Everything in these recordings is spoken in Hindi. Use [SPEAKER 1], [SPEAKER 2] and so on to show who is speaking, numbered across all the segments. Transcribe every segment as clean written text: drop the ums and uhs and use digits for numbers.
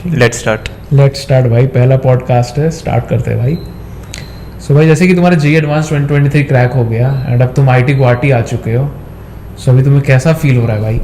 [SPEAKER 1] लेट्स
[SPEAKER 2] स्टार्ट भाई, पहला पॉडकास्ट है, स्टार्ट करते हैं भाई। सो भाई, जैसे कि तुम्हारा जेईई एडवांस 2023 क्रैक हो गया एंड अब तुम आईटी गुवाहाटी आ चुके हो। सो अभी तुम्हें कैसा फील हो रहा है भाई?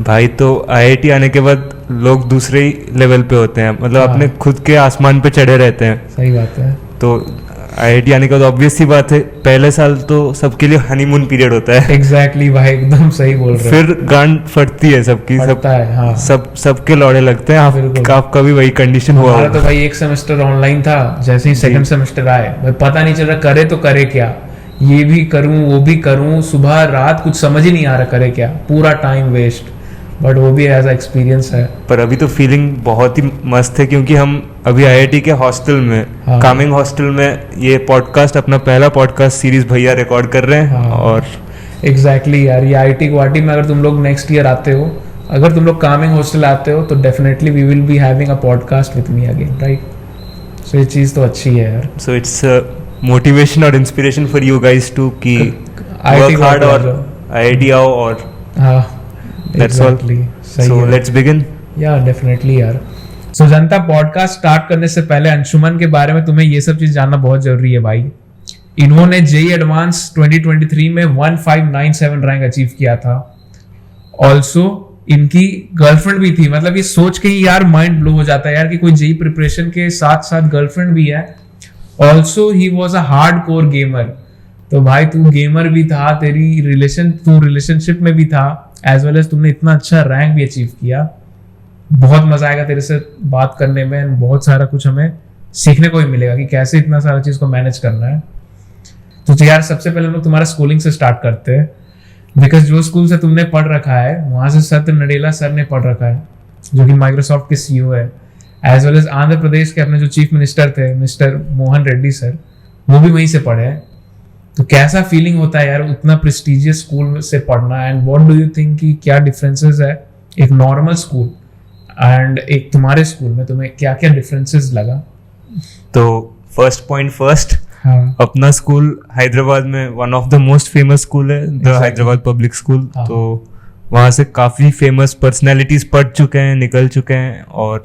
[SPEAKER 1] भाई तो आईआईटी आने के बाद लोग दूसरे ही लेवल पे होते हैं, मतलब अपने खुद के आसमान पे चढ़े रहते हैं।
[SPEAKER 2] सही बात है।
[SPEAKER 1] तो आईआईटी आने के बाद ऑब्वियस सी बात है, पहले साल तो सबके लिए हनीमून पीरियड होता है।
[SPEAKER 2] एग्जैक्टली भाई, एकदम सही बोल रहे हो।
[SPEAKER 1] फिर गांड फटती है सबकी,
[SPEAKER 2] फटता है, हाँ।
[SPEAKER 1] सबके लौड़े लगते हैं। आपका भी वही कंडीशन हुआ?
[SPEAKER 2] हमारा तो भाई एक सेमेस्टर ऑनलाइन था, जैसे ही सेकंड सेमेस्टर आए भाई पता नहीं चल रहा करे तो करे क्या, ये भी करूं वो भी करूं, सुबह रात कुछ समझ ही नहीं आ रहा करे क्या, पूरा टाइम वेस्ट। बट वो भी एज एक्सपीरियंस है।
[SPEAKER 1] पर अभी तो फीलिंग बहुत ही मस्त है, क्योंकि हम अभी आईआईटी के हॉस्टल में,
[SPEAKER 2] हाँ।
[SPEAKER 1] कामिंग हॉस्टल में ये पॉडकास्ट, अपना पहला पॉडकास्ट सीरीज भैया रिकॉर्ड कर रहे हैं।
[SPEAKER 2] हाँ।
[SPEAKER 1] और
[SPEAKER 2] एग्जैक्टली यार, ये आईटी गुवाहाटी में अगर तुम लोग नेक्स्ट ईयर आते हो, अगर तुम लोग कामिंग हॉस्टल आते हो, तो definitely we will be having a podcast with me again, right? So ये चीज़ तो अच्छी है यार।
[SPEAKER 1] सो इट्स मोटिवेशन और inspiration for you guys to कि वर्क हार्ड और आईआईटी आओ। और
[SPEAKER 2] हाँ,
[SPEAKER 1] That's all. So let's begin.
[SPEAKER 2] Yeah, definitely यार। So जनता, पॉडकास्ट स्टार्ट करने से पहले अंशुमन के बारे में तुम्हें ये सब चीज जानना बहुत जरूरी है भाई। इन्होंने जेईई एडवांस 2023 में 1597 रैंक अचीव किया था। ऑल्सो इनकी गर्लफ्रेंड भी थी, मतलब ये सोच के ही यार माइंड ब्लो हो जाता है यार कि कोई जेईई प्रिपरेशन के साथ साथ गर्लफ्रेंड भी है। Also he was a hard core gamer. तो भाई तू गेमर भी था, तू रिलेशनशिप में भी था, एज वेल एज तुमने इतना अच्छा रैंक भी अचीव किया। बहुत मजा आएगा तेरे से बात करने में, बहुत सारा कुछ हमें सीखने को भी मिलेगा कि कैसे इतना सारा चीज को मैनेज करना है। तो यार सबसे पहले हम लोग तुम्हारा स्कूलिंग से स्टार्ट करते हैं, बिकॉज जो स्कूल से तुमने पढ़ रखा है वहां से सत्य नडेला सर ने पढ़ रखा है, जो कि माइक्रोसॉफ्ट के सीईओ है। As well as Andhra Pradesh के अपने जो चीफ मिनिस्टर थे मिस्टर मोहन रेड्डी सर, वो भी वहीं से पढ़े हैं। तो कैसा फीलिंग होता है यार उतना प्रेस्टिजियस स्कूल से पढ़ना, and what do you think कि क्या डिफरेंसेस है एक नॉर्मल स्कूल एंड एक तुम्हारे स्कूल में? तुम्हें क्या क्या डिफरेंसेस लगा?
[SPEAKER 1] तो फर्स्ट पॉइंट फर्स्ट,
[SPEAKER 2] हाँ।
[SPEAKER 1] अपना स्कूल हैदराबाद में one of the most famous school है, द हैदराबाद पब्लिक स्कूल।
[SPEAKER 2] हाँ।
[SPEAKER 1] तो वहाँ से काफी फेमस पर्सनैलिटीज पढ़ चुके हैं, निकल चुके हैं, और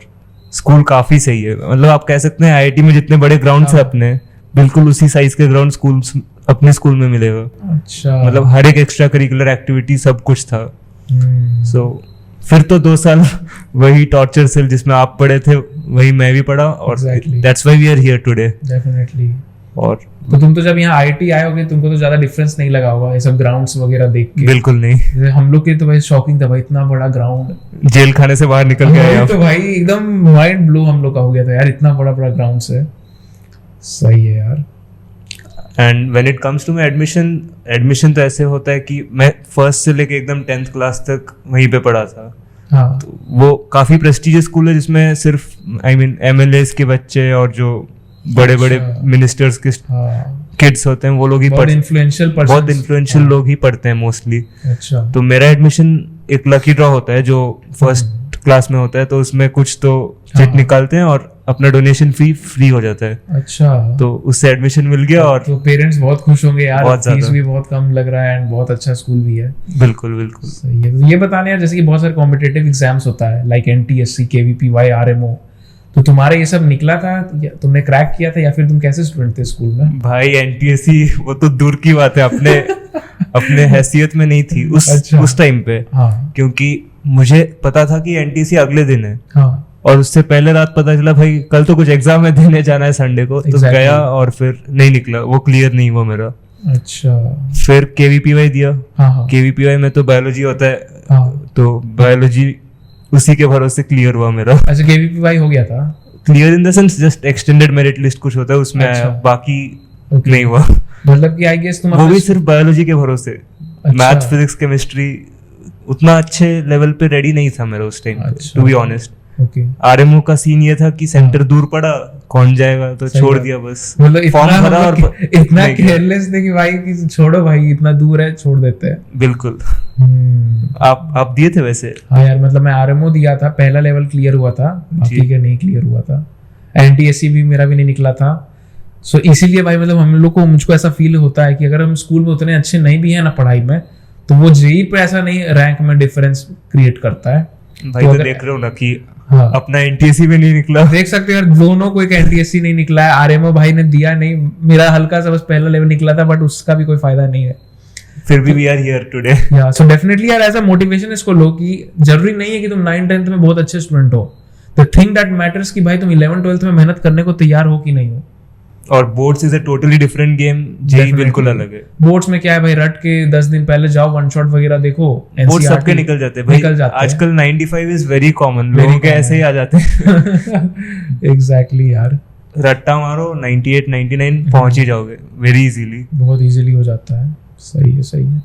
[SPEAKER 1] स्कूल काफी सही है। मतलब आप कह सकते हैं आईआईटी में जितने बड़े ग्राउंड है अपने, बिल्कुल उसी साइज के ग्राउंड स्कूल अपने स्कूल में मिलेगा।
[SPEAKER 2] अच्छा।
[SPEAKER 1] मतलब हर एक एक्स्ट्रा करिकुलर एक्टिविटी सब कुछ था। सो फिर तो 2 साल वही टॉर्चर सेल जिसमें आप पढ़े थे वही मैं भी पढ़ा, और that's why we are here today.
[SPEAKER 2] Definitely.
[SPEAKER 1] और
[SPEAKER 2] तो तुम तो जब यहाँ आईआईटी आए होगे, तुमको तो ज्यादा डिफरेंस नहीं लगा होगा ये सब ग्राउंड्स वगैरह देख के?
[SPEAKER 1] बिल्कुल नहीं।
[SPEAKER 2] जैसे हम लोग के तो भाई शॉकिंग था भाई, इतना बड़ा ग्राउंड,
[SPEAKER 1] जेल खाने से बाहर निकल के आए।
[SPEAKER 2] तो भाई एकदम माइंड ब्लो हम लोग का हो गया था यार, इतना बड़ा बड़ा ग्राउंड से। सही है यार।
[SPEAKER 1] And when it comes to my admission तो ऐसे होता है कि मैं फर्स्ट से लेके एकदम 10th क्लास तक वहीं पे पढ़ा था।
[SPEAKER 2] हाँ।
[SPEAKER 1] तो वो काफी प्रेस्टिजियस स्कूल है, जिसमें सिर्फ एमएलएस के बच्चे और जो बड़े बड़े मिनिस्टर्स के किड्स होते हैं वो लोग ही
[SPEAKER 2] बहुत इन्फ्लुएंशियल
[SPEAKER 1] लोग ही पढ़ते हैं मोस्टली।
[SPEAKER 2] अच्छा।
[SPEAKER 1] तो मेरा एडमिशन एक लकी ड्रॉ होता है जो फर्स्ट क्लास में होता है, तो उसमें कुछ तो चिट निकालते हैं और अपना डोनेशन फी फ्री हो जाता है।
[SPEAKER 2] अच्छा।
[SPEAKER 1] तो उससे एडमिशन मिल गया। और
[SPEAKER 2] तो पेरेंट्स बहुत खुश होंगे यार, फीस भी बहुत कम लग रहा है एंड बहुत अच्छा स्कूल भी है।
[SPEAKER 1] बिल्कुल बिल्कुल
[SPEAKER 2] सही है। तो ये बताने यार, जैसे कि बहुत सारे कॉम्पिटिटिव एग्जाम्स होता है लाइक एनटीएससी, केवीपीवाई, आरएमओ, तो तुम्हारा ये सब निकला था, तुमने क्रैक किया था, या फिर तुम कैसे स्टूडेंट थे स्कूल में?
[SPEAKER 1] भाई एनटीएससी वो तो दूर की बात है, अपने हैसियत में नहीं थी उस टाइम पे।
[SPEAKER 2] हाँ।
[SPEAKER 1] क्योंकि मुझे पता था कि एनटीएससी अगले दिन है।
[SPEAKER 2] हाँ।
[SPEAKER 1] और उससे पहले रात पता चला भाई कल तो कुछ एग्जाम है, देने जाना है संडे को। तो गया और फिर नहीं निकला, वो क्लियर नहीं हुआ मेरा।
[SPEAKER 2] अच्छा।
[SPEAKER 1] फिर केवीपीवाई दिया।
[SPEAKER 2] हाँ।
[SPEAKER 1] केवीपीवाई में तो बायोलॉजी होता है।
[SPEAKER 2] हाँ।
[SPEAKER 1] तो बायोलॉजी उसी के भरोसे क्लियर हुआ मेरा।
[SPEAKER 2] अच्छा, केवीपीवाई हो गया था?
[SPEAKER 1] Clear in the sense just extended merit list कुछ होता है उसमें।
[SPEAKER 2] अच्छा।
[SPEAKER 1] बाकी नहीं हुआ।
[SPEAKER 2] मतलब कि आई गेस तुम
[SPEAKER 1] वो भी सिर्फ बायोलॉजी के भरोसे। मैथ्स, फिजिक्स, केमिस्ट्री उतना अच्छे लेवल पे रेडी नहीं था मेरा उस time, to be honest. RMO का सीन ये था कि सेंटर दूर पड़ा, कौन जाएगा, तो छोड़ दिया बस।
[SPEAKER 2] मतलब इतना केयरलेस थे कि भाई कि छोड़ो भाई, इतना दूर है, छोड़ देते हैं।
[SPEAKER 1] बिल्कुल। आप दिए थे वैसे?
[SPEAKER 2] हाँ यार, मतलब मैं आरएमओ दिया था, पहला लेवल क्लियर हुआ था, बाकी के नहीं क्लियर हुआ था। एनटीएससी भी मेरा भी नहीं निकला था। सो इसीलिए भाई मतलब हम लोग को, मुझको ऐसा फील होता है कि अगर हम स्कूल में उतने अच्छे नहीं भी है ना पढ़ाई में, तो वो जेईई पे ऐसा नहीं रैंक में डिफरेंस क्रिएट करता है।
[SPEAKER 1] भाई तो देख रहे हो ना कि
[SPEAKER 2] हाँ।
[SPEAKER 1] अपना एनटीएससी भी नहीं निकला।
[SPEAKER 2] देख सकते हो यार, दोनों को एक एनटीएससी नहीं निकला है, आरएमओ भाई ने दिया नहीं, मेरा हल्का सा बस पहला लेवल निकला था, बट उसका भी कोई फायदा नहीं है।
[SPEAKER 1] फिर भी वी आर हियर टुडे।
[SPEAKER 2] या सो डेफिनेटली यार ऐसा मोटिवेशन इसको लो कि जरूरी नहीं है कि तुम 9th-10th में बहुत अच्छे स्टूडेंट हो, द थिंग दैट मैटर्स कि भाई तुम 11th-12th में मेहनत करने को तैयार हो कि नहीं हो।
[SPEAKER 1] और boards is a totally different game, JEE बिल्कुल अलग है।
[SPEAKER 2] बोर्ड्स में क्या है भाई, रट के 10 दिन पहले जाओ, वन शॉट वगैरह देखो,
[SPEAKER 1] बोर्ड
[SPEAKER 2] NCERT
[SPEAKER 1] सबके निकल जाते हैं भाई,
[SPEAKER 2] निकल जाते हैं।
[SPEAKER 1] आजकल 95 इज वेरी कॉमन,
[SPEAKER 2] Very
[SPEAKER 1] लोगों के
[SPEAKER 2] common।
[SPEAKER 1] ऐसे ही आ जाते हैं।
[SPEAKER 2] एग्जैक्टली यार,
[SPEAKER 1] रट्टा मारो 98 99 पहुंच ही जाओगे वेरी इजीली।
[SPEAKER 2] बहुत इजीली हो जाता है। सही है, सही है।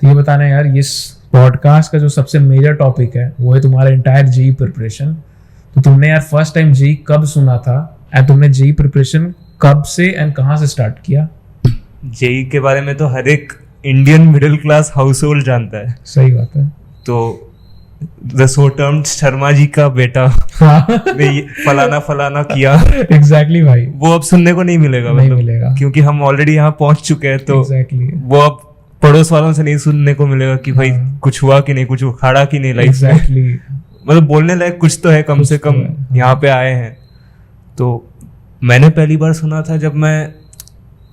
[SPEAKER 2] तो ये बताना यार, इस पॉडकास्ट का जो सबसे मेजर टॉपिक है वो है तुम्हारा एंटायर जेई प्रिपरेशन। तो तुमने यार फर्स्ट टाइम जेई कब सुना था, एंड तुमने जेई प्रिपरेशन कब से एंड कहाँ से स्टार्ट किया?
[SPEAKER 1] जेई के बारे में तो हर एक Indian middle class house hold जानता है।
[SPEAKER 2] सही बात है।
[SPEAKER 1] तो the so termed Sharma ji का बेटा
[SPEAKER 2] हाँ
[SPEAKER 1] ने ये फलाना फलाना किया,
[SPEAKER 2] एग्जैक्टली भाई,
[SPEAKER 1] वो अब सुनने को नहीं मिलेगा।
[SPEAKER 2] नहीं
[SPEAKER 1] मतलब
[SPEAKER 2] मिलेगा,
[SPEAKER 1] क्योंकि हम ऑलरेडी यहाँ पहुंच चुके हैं, तो
[SPEAKER 2] एग्जैक्टली
[SPEAKER 1] वो अब पड़ोस वालों से नहीं सुनने को मिलेगा कि भाई
[SPEAKER 2] हाँ।
[SPEAKER 1] कुछ हुआ कि नहीं, कुछ उखाड़ा कि नहीं लाइफ में।
[SPEAKER 2] एग्जैक्टली।
[SPEAKER 1] मतलब बोलने लायक कुछ तो है, कम
[SPEAKER 2] कुछ
[SPEAKER 1] से
[SPEAKER 2] तो
[SPEAKER 1] कम
[SPEAKER 2] है, हाँ।
[SPEAKER 1] यहाँ पे आए हैं। तो मैंने पहली बार सुना था जब मैं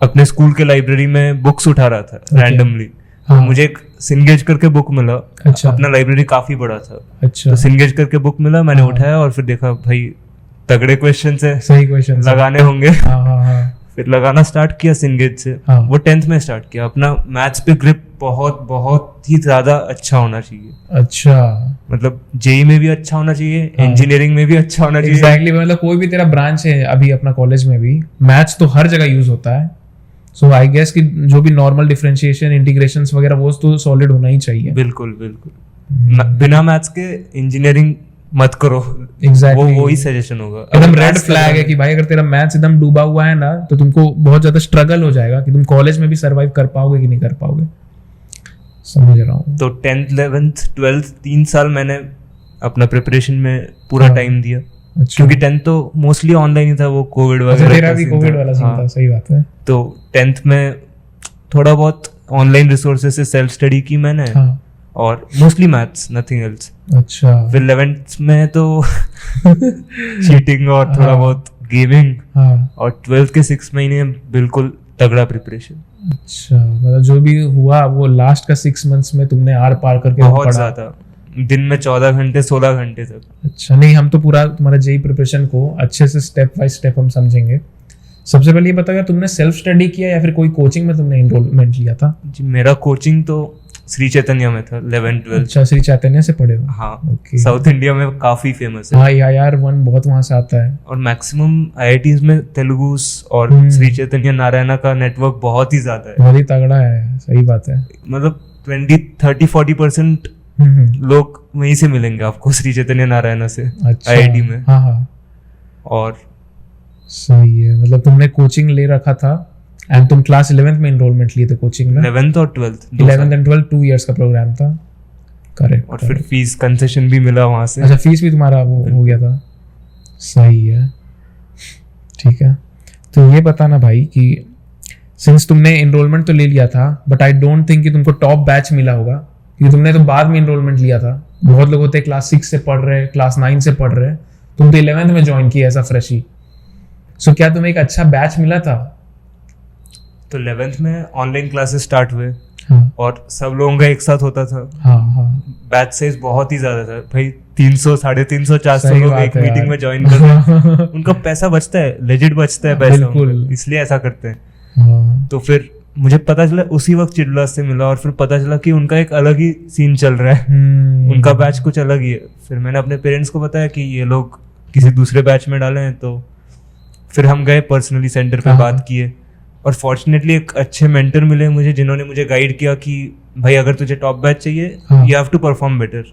[SPEAKER 1] अपने स्कूल के लाइब्रेरी में बुक्स उठा रहा था रैंडमली।
[SPEAKER 2] हाँ।
[SPEAKER 1] मुझे एक सिनगेज करके बुक मिला।
[SPEAKER 2] अच्छा।
[SPEAKER 1] अपना लाइब्रेरी काफी बड़ा था,
[SPEAKER 2] अच्छा,
[SPEAKER 1] तो सिनगेज करके बुक मिला, मैंने
[SPEAKER 2] हाँ।
[SPEAKER 1] उठाया और फिर देखा भाई तगड़े क्वेश्चन है,
[SPEAKER 2] सही क्वेश्चन
[SPEAKER 1] लगाने होंगे।
[SPEAKER 2] हाँ हाँ हाँ
[SPEAKER 1] फिर लगाना स्टार्ट किया सिनगेज से।
[SPEAKER 2] हाँ।
[SPEAKER 1] वो 10th में स्टार्ट किया। अपना मैथ्स पे ग्रिप बहुत बहुत ही ज्यादा अच्छा होना चाहिए।
[SPEAKER 2] अच्छा,
[SPEAKER 1] मतलब जेई में भी अच्छा होना चाहिए,
[SPEAKER 2] हाँ।
[SPEAKER 1] इंजीनियरिंग में भी अच्छा होना चाहिए।
[SPEAKER 2] एग्जैक्टली। मतलब कोई भी तेरा ब्रांच है अभी अपना कॉलेज में भी, मैथ्स तो हर जगह यूज होता है। सो आई गेस कि जो भी नॉर्मल डिफरेंशिएशन, इंटीग्रेशंस वगैरह, वो तो सॉलिड होना ही चाहिए।
[SPEAKER 1] बिल्कुल बिल्कुल। बिना मैथ्स के इंजीनियरिंग मत करो।
[SPEAKER 2] Exactly।
[SPEAKER 1] वो ही सजेशन होगा।
[SPEAKER 2] एकदम
[SPEAKER 1] अगर
[SPEAKER 2] रेड
[SPEAKER 1] maths
[SPEAKER 2] फ्लैग है
[SPEAKER 1] करना-
[SPEAKER 2] कि भाई अगर तेरा मैथ्स एकदम डूबा हुआ है ना, तो तुमको बहुत ज्यादा स्ट्रगल हो जाएगा कि तुम कॉलेज में भी सरवाइव कर पाओगे कि नहीं कर पाओगे। समझ रहा हूँ।
[SPEAKER 1] तो 10th 11th 12th 3 साल मैंने अपना प्रिपरेशन में पूरा
[SPEAKER 2] हाँ।
[SPEAKER 1] टाइम दिया।
[SPEAKER 2] अच्छा,
[SPEAKER 1] क्योंकि 10th तो मोस्टली ऑनलाइन ही था, वो कोविड
[SPEAKER 2] अच्छा
[SPEAKER 1] वगैरह
[SPEAKER 2] तेरा
[SPEAKER 1] का
[SPEAKER 2] भी
[SPEAKER 1] scene
[SPEAKER 2] कोविड
[SPEAKER 1] था।
[SPEAKER 2] वाला सीन
[SPEAKER 1] हाँ।
[SPEAKER 2] था। सही बात है।
[SPEAKER 1] तो 10th में थोड़ा बहुत ऑनलाइन रिसोर्सेज से सेल्फ स्टडी की मैंने,
[SPEAKER 2] हाँ।
[SPEAKER 1] और मोस्टली मैथ्स, नथिंग एल्स।
[SPEAKER 2] अच्छा।
[SPEAKER 1] फिर 11th में तो चीटिंग और थोड़ा
[SPEAKER 2] हाँ।
[SPEAKER 1] बहुत गेमिंग,
[SPEAKER 2] हाँ।
[SPEAKER 1] और 12th के 6 महीने बिल्कुल तगड़ा प्रिपरेशन।
[SPEAKER 2] अच्छा, मतलब जो भी हुआ वो लास्ट का 6 मंथ्स में तुमने आर पार करके
[SPEAKER 1] बहुत
[SPEAKER 2] पढ़ा।
[SPEAKER 1] ज्यादा, दिन में 14 घंटे 16 घंटे तक।
[SPEAKER 2] अच्छा, नहीं हम तो पूरा तुम्हारा जेई प्रिपरेशन को अच्छे से स्टेप बाय स्टेप हम समझेंगे। सबसे पहले ये बताओ यार, तुमने सेल्फ स्टडी किया या फिर कोई कोचिंग में तुमने एनरोलमेंट लिया था?
[SPEAKER 1] जी, मेरा कोचिंग तो श्री चैतन्य में था 11th 12th।
[SPEAKER 2] अच्छा, श्री चैतन्य से पढ़े हो?
[SPEAKER 1] हाँ,
[SPEAKER 2] ओके।
[SPEAKER 1] साउथ इंडिया में काफी फेमस है।
[SPEAKER 2] हाँ यार, वन बहुत वहां से आता है।
[SPEAKER 1] और मैक्सिमम आईआईटीज में तेलुगुस और श्री चैतन्य नारायणा का नेटवर्क बहुत ही ज्यादा है।
[SPEAKER 2] बहुत ही तगड़ा है। सही बात है।
[SPEAKER 1] मतलब 20-30-40% लोग वहीं से मिलेंगे आपको, श्री चैतन्य नारायणा से,
[SPEAKER 2] अच्छा।
[SPEAKER 1] आईआईटी में।
[SPEAKER 2] हाँ हाँ,
[SPEAKER 1] और
[SPEAKER 2] सही है। मतलब तुमने कोचिंग ले रखा था, एंड तुम क्लास 11th में एनरोलमेंट लिए थे कोचिंग में?
[SPEAKER 1] 11th और 12th
[SPEAKER 2] 11th and 12th 2 years का प्रोग्राम था। करेक्ट।
[SPEAKER 1] और फिर फीस कंसेशन भी मिला वहां से।
[SPEAKER 2] अच्छा, फीस भी तुम्हारा वो हो गया था। सही है, ठीक है। तो ये बताना भाई कि सिंस तुमने एनरोलमेंट तो ले लिया था, बट आई डोंट थिंक कि तुमको टॉप बैच मिला होगा, क्योंकि तुमने तो बाद में एनरोलमेंट लिया था। बहुत लोग होते हैं क्लास 6 से पढ़ रहे, क्लास 9 से पढ़ रहे, तुम तो 11th में ज्वाइन किया एज अ फ्रेशी। सो क्या तुम्हें एक अच्छा बैच मिला था?
[SPEAKER 1] तो 11th में ऑनलाइन क्लासेस स्टार्ट हुए,
[SPEAKER 2] हाँ
[SPEAKER 1] और सब लोगों का एक साथ होता था।
[SPEAKER 2] हाँ हाँ,
[SPEAKER 1] बैच साइज बहुत ही ज्यादा था भाई, 300 350 400
[SPEAKER 2] सही
[SPEAKER 1] लोग
[SPEAKER 2] बात
[SPEAKER 1] एक
[SPEAKER 2] है
[SPEAKER 1] मीटिंग
[SPEAKER 2] यार।
[SPEAKER 1] में ज्वाइन कर रहे हैं। उनका पैसा बचता है, लेजिट बचता है पैसा
[SPEAKER 2] बिल्कुल।
[SPEAKER 1] उनका, इसलिए ऐसा करते हैं।
[SPEAKER 2] हाँ।
[SPEAKER 1] तो फिर मुझे पता चला उसी वक्त चिड़ला से मिला, और फिर पता चला कि उनका एक अलग ही सीन चल रहा है, उनका बैच कुछ अलग ही है। फिर मैंने अपने पेरेंट्स को बताया कि ये लोग किसी दूसरे बैच में डाले हैं, तो फिर हम गए पर्सनली सेंटर पे,
[SPEAKER 2] हाँ।
[SPEAKER 1] बात किए, और फॉर्चुनेटली एक अच्छे मेंटर मिले मुझे, जिन्होंने मुझे गाइड किया कि भाई अगर तुझे टॉप बैच चाहिए,
[SPEAKER 2] हाँ।
[SPEAKER 1] You have to perform better.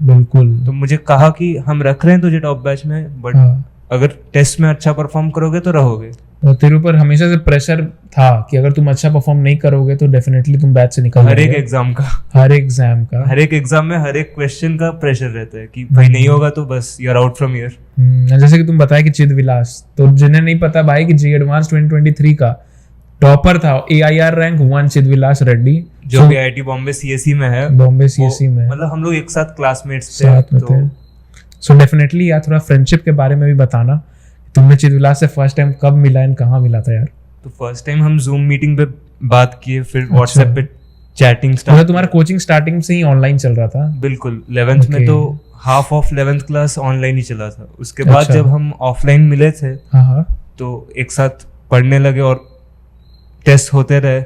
[SPEAKER 2] बिल्कुल।
[SPEAKER 1] तो मुझे कहा कि हम रख रहे हैं तुझे टॉप बैच में, बट
[SPEAKER 2] हाँ।
[SPEAKER 1] अगर टेस्ट में अच्छा परफॉर्म करोगे तो रहोगे।
[SPEAKER 2] तो तेरे ऊपर हमेशा से प्रेशर था कि अगर तुम अच्छा परफॉर्म नहीं करोगे तो डेफिनेटली तुम बैच से निकल
[SPEAKER 1] हर एक
[SPEAKER 2] जाओगे।
[SPEAKER 1] एग्जाम का,
[SPEAKER 2] हर एग्जाम का,
[SPEAKER 1] हर एक एग्जाम में हर एक क्वेश्चन का प्रेशर रहता है कि भाई नहीं होगा तो बस you are out from here.
[SPEAKER 2] जैसे कि तुम बताया कि चिद विलास, तो जिन्हें नहीं पता भाई कि जी एडवांस 2023 का टॉपर था AIR रैंक 1 चिद विलास रेड्डी,
[SPEAKER 1] जो भी आईआईटी बॉम्बे सीएसई में है,
[SPEAKER 2] बॉम्बे CSE में।
[SPEAKER 1] मतलब हम लोग एक साथ क्लासमेट्स थे।
[SPEAKER 2] साथ में
[SPEAKER 1] तो
[SPEAKER 2] थे। सो डेफिनेटली यार थोड़ा फ्रेंडशिप के बारे में भी बताना, तुमने चिदविलास से फर्स्ट टाइम कब मिला एंड कहाँ मिला था यार?
[SPEAKER 1] तो फर्स्ट टाइम हम जूम मीटिंग पे बात किए, फिर व्हाट्सएप पे चैटिंग स्टार्ट।
[SPEAKER 2] मतलब तुम्हारा कोचिंग स्टार्टिंग से ही ऑनलाइन चल रहा था?
[SPEAKER 1] बिल्कुल, 11th में तो half of 11th class online ही चला था। उसके बाद जब हम ऑफलाइन मिले थे तो एक साथ पढ़ने लगे और टेस्ट होते रहे।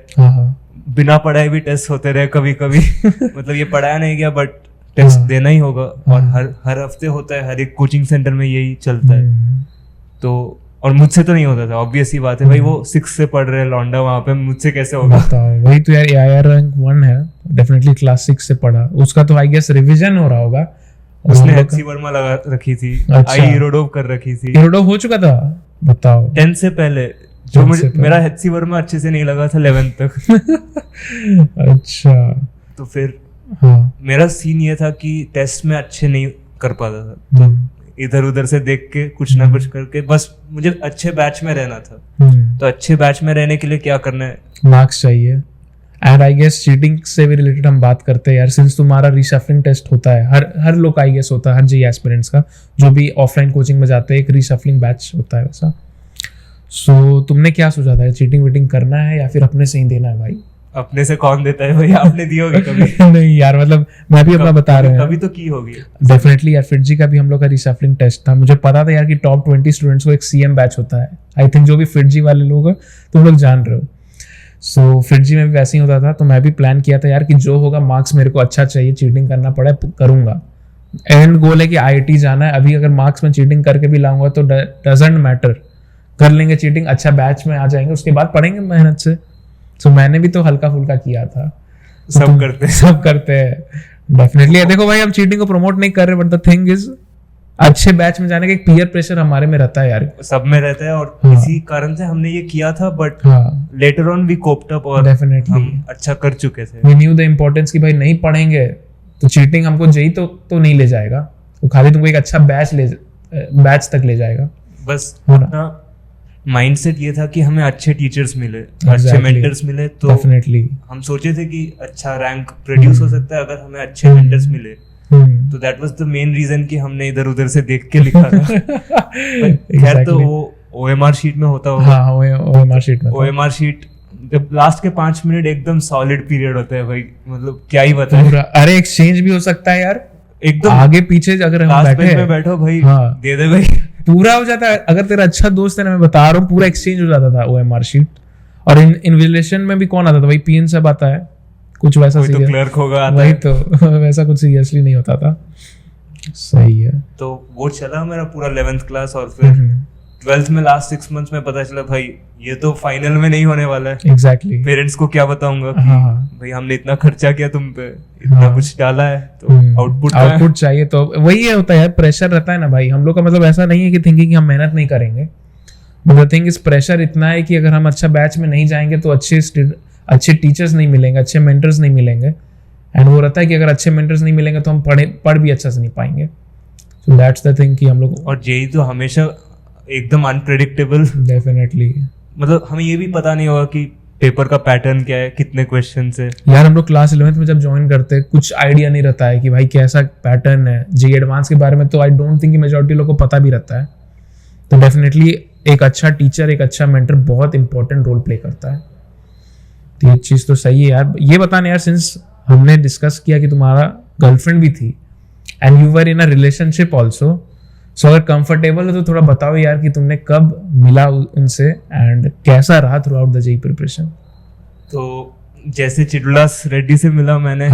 [SPEAKER 1] बिना पढ़ाए भी टेस्ट होते रहे कभी कभी मतलब ये पढ़ाया नहीं गया बट टेस्ट देना ही होगा, और हर हफ्ते होता है, हर एक कोचिंग सेंटर में यही चलता है। तो और मुझसे तो नहीं होता था, ऑब्वियस ही बात है भाई, वो 6 से पढ़ रहे लौंडा वहां पे, मुझसे कैसे होगा?
[SPEAKER 2] वही तो यार, AIR रैंक 1 है, डेफिनेटली क्लास 6 से पढ़ा, उसका तो आई गेस रिवीजन हो रहा होगा।
[SPEAKER 1] उसने HC वर्मा लगा रखी थी, आई इरोडोव कर रखी थी।
[SPEAKER 2] इरोडोव हो चुका था? बताओ।
[SPEAKER 1] 10 से पहले जो मुझे मेरा HC वर्मा अच्छे से नहीं लगा था 11th तक।
[SPEAKER 2] अच्छा।
[SPEAKER 1] तो फिर मेरा सीन ये था कि टेस्ट में अच्छे नहीं कर पाता था, तो इधर उधर से देख के कुछ ना कुछ करके बस मुझे अच्छे बैच में रहना था। तो अच्छे बैच में रहने के लिए क्या करना है?
[SPEAKER 2] मार्क्स चाहिए। एंड आई गेस चीटिंग से भी रिलेटेड हम बात करते हैं यार, सिंस तुम्हारा रिशफलिंग टेस्ट होता है, हर लोग का आई गेस होता है, हर JEE एस्पिरेंट्स का जो भी ऑफलाइन कोचिंग में जाते हैं एक रिशफलिंग बैच होता है वैसा। सो तुमने क्या सोचा था, चीटिंग वीटिंग करना है या फिर अपने से ही देना है भाई?
[SPEAKER 1] अपने से कौन देता है भाई? आपने दी होगी कभी?
[SPEAKER 2] नहीं यार, मतलब मैं भी अपना बता रहा हूँ,
[SPEAKER 1] कभी तो की होगी
[SPEAKER 2] डेफिनेटली यार। FIITJEE का भी हम लोग का रिशफलिंग टेस्ट था, मुझे पता था यार कि टॉप 20 स्टूडेंट्स को एक CM बैच होता है। आई थिंक जो भी FIITJEE वाले लोग हैं तुम लोग जान रहे हो। सो FIITJEE में भी वैसे ही होता था, तो मैं भी प्लान किया था यार कि जो होगा मार्क्स मेरे को अच्छा चाहिए, चीटिंग करना पड़े करूंगा। एंड गोल है कि IIT जाना है, अभी अगर मार्क्स में चीटिंग करके भी लाऊंगा तो डजंट मैटर, कर लेंगे चीटिंग, अच्छा बैच में आ जाएंगे, उसके बाद पढ़ेंगे मेहनत से। तो मैंने भी तो हल्का फुल्का किया था,
[SPEAKER 1] सब
[SPEAKER 2] करते हैं डेफिनेटली। देखो भाई, हम चीटिंग को प्रमोट नहीं कर रहे, बट द थिंग इज अच्छे बैच में जाने का एक पीयर प्रेशर हमारे में रहता है यार,
[SPEAKER 1] सब में रहता है, और इसी कारण से हमने ये किया था। But later on we coped up और
[SPEAKER 2] डेफिनेटली
[SPEAKER 1] हम अच्छा कर चुके थे।
[SPEAKER 2] वी न्यू द इम्पोर्टेंस कि भाई नहीं पढ़ेंगे तो चीटिंग हमको JEE तो नहीं ले जाएगा, तो खाली तुमको एक अच्छा बैच तक ले जाएगा।
[SPEAKER 1] बस अपना माइंडसेट ये था कि हमें अच्छे टीचर्स मिले, अच्छे मेंटर्स मिले, तो
[SPEAKER 2] डेफिनेटली
[SPEAKER 1] हम सोचे थे कि अच्छा रैंक प्रोड्यूस हो सकता है अगर हमें अच्छे मेंटर्स मिले। तो that was the main reason कि हमने इधर उधर से देख के लिखा था। खैर तो वो OMR शीट में होता होगा।
[SPEAKER 2] हाँ, OMR शीट में
[SPEAKER 1] OMR शीट जब लास्ट के 5 मिनट एकदम सॉलिड पीरियड होता है भाई, मतलब क्या ही बताएं।
[SPEAKER 2] अरे एक्सचेंज भी हो सकता है यार,
[SPEAKER 1] एकदम
[SPEAKER 2] आगे पीछे अगर हम बैठे
[SPEAKER 1] में बैठो भाई, दे दे भाई,
[SPEAKER 2] पूरा हो जाता है। अगर तेरा अच्छा दोस्त है ना, मैं बता रहा हूँ, पूरा एक्सचेंज हो जाता था OMR शीट। और इन्विजिलेशन में भी कौन आता था भाई? PN सब आता है, कुछ वैसा
[SPEAKER 1] तो क्लर्क होगा,
[SPEAKER 2] वही तो वैसा कुछ सीरियसली नहीं होता था। सही है।
[SPEAKER 1] तो वो चला मेरा पूरा 11th क्लास, और फिर 12th में लास्ट 6 मंथ्स में पता चला भाई ये तो फाइनल में नहीं होने वाला है।
[SPEAKER 2] एग्जैक्टली।
[SPEAKER 1] पेरेंट्स को क्या बताऊंगा कि भाई हमने इतना खर्चा किया तुम पे, इतना कुछ डाला है, तो आउटपुट
[SPEAKER 2] चाहिए। तो वही होता है, प्रेशर रहता है ना भाई हम लोग का। मतलब ऐसा नहीं है कि थिंकिंग कि हम मेहनत नहीं करेंगे, बट थिंग इस प्रेशर इतना है कि अगर हम अच्छा बैच में नहीं जाएंगे तो अच्छे टीचर्स नहीं मिलेंगे, अच्छे मेंटर्स नहीं मिलेंगे। एंड वो रहता है कि अगर अच्छे मेंटर्स नहीं मिलेंगे तो हम पढ़ भी अच्छा से नहीं पाएंगे। सो दैट्स द थिंग कि हम लोग,
[SPEAKER 1] और JEE तो हमेशा एकदम अनप्रेडिक्टेबल,
[SPEAKER 2] डेफिनेटली।
[SPEAKER 1] मतलब हमें ये भी पता नहीं होगा कि पेपर का पैटर्न क्या है, कितने क्वेश्चन है।
[SPEAKER 2] यार हम लोग क्लास 11th में जब ज्वाइन करते हैं कुछ आइडिया नहीं रहता है कि भाई कैसा पैटर्न है। JEE एडवांस के बारे में तो आई डोंट थिंक कि मेजॉरिटी लोग को पता भी रहता है। तो डेफिनेटली एक अच्छा टीचर, एक अच्छा मेंटर बहुत इंपॉर्टेंट रोल प्ले करता है। तो ये चीज़ तो सही है यार। ये बताने यार, सिंस हमने डिस्कस किया कि तुम्हारा गर्लफ्रेंड भी थी and you were in a relationship also, so अगर कंफर्टेबल हो तो थोड़ा बताओ यार कि तुमने कब मिला उनसे एंड कैसा रहा through out the JEE preparation.
[SPEAKER 1] तो जैसे चिदविलास रेड्डी से मिला मैंने,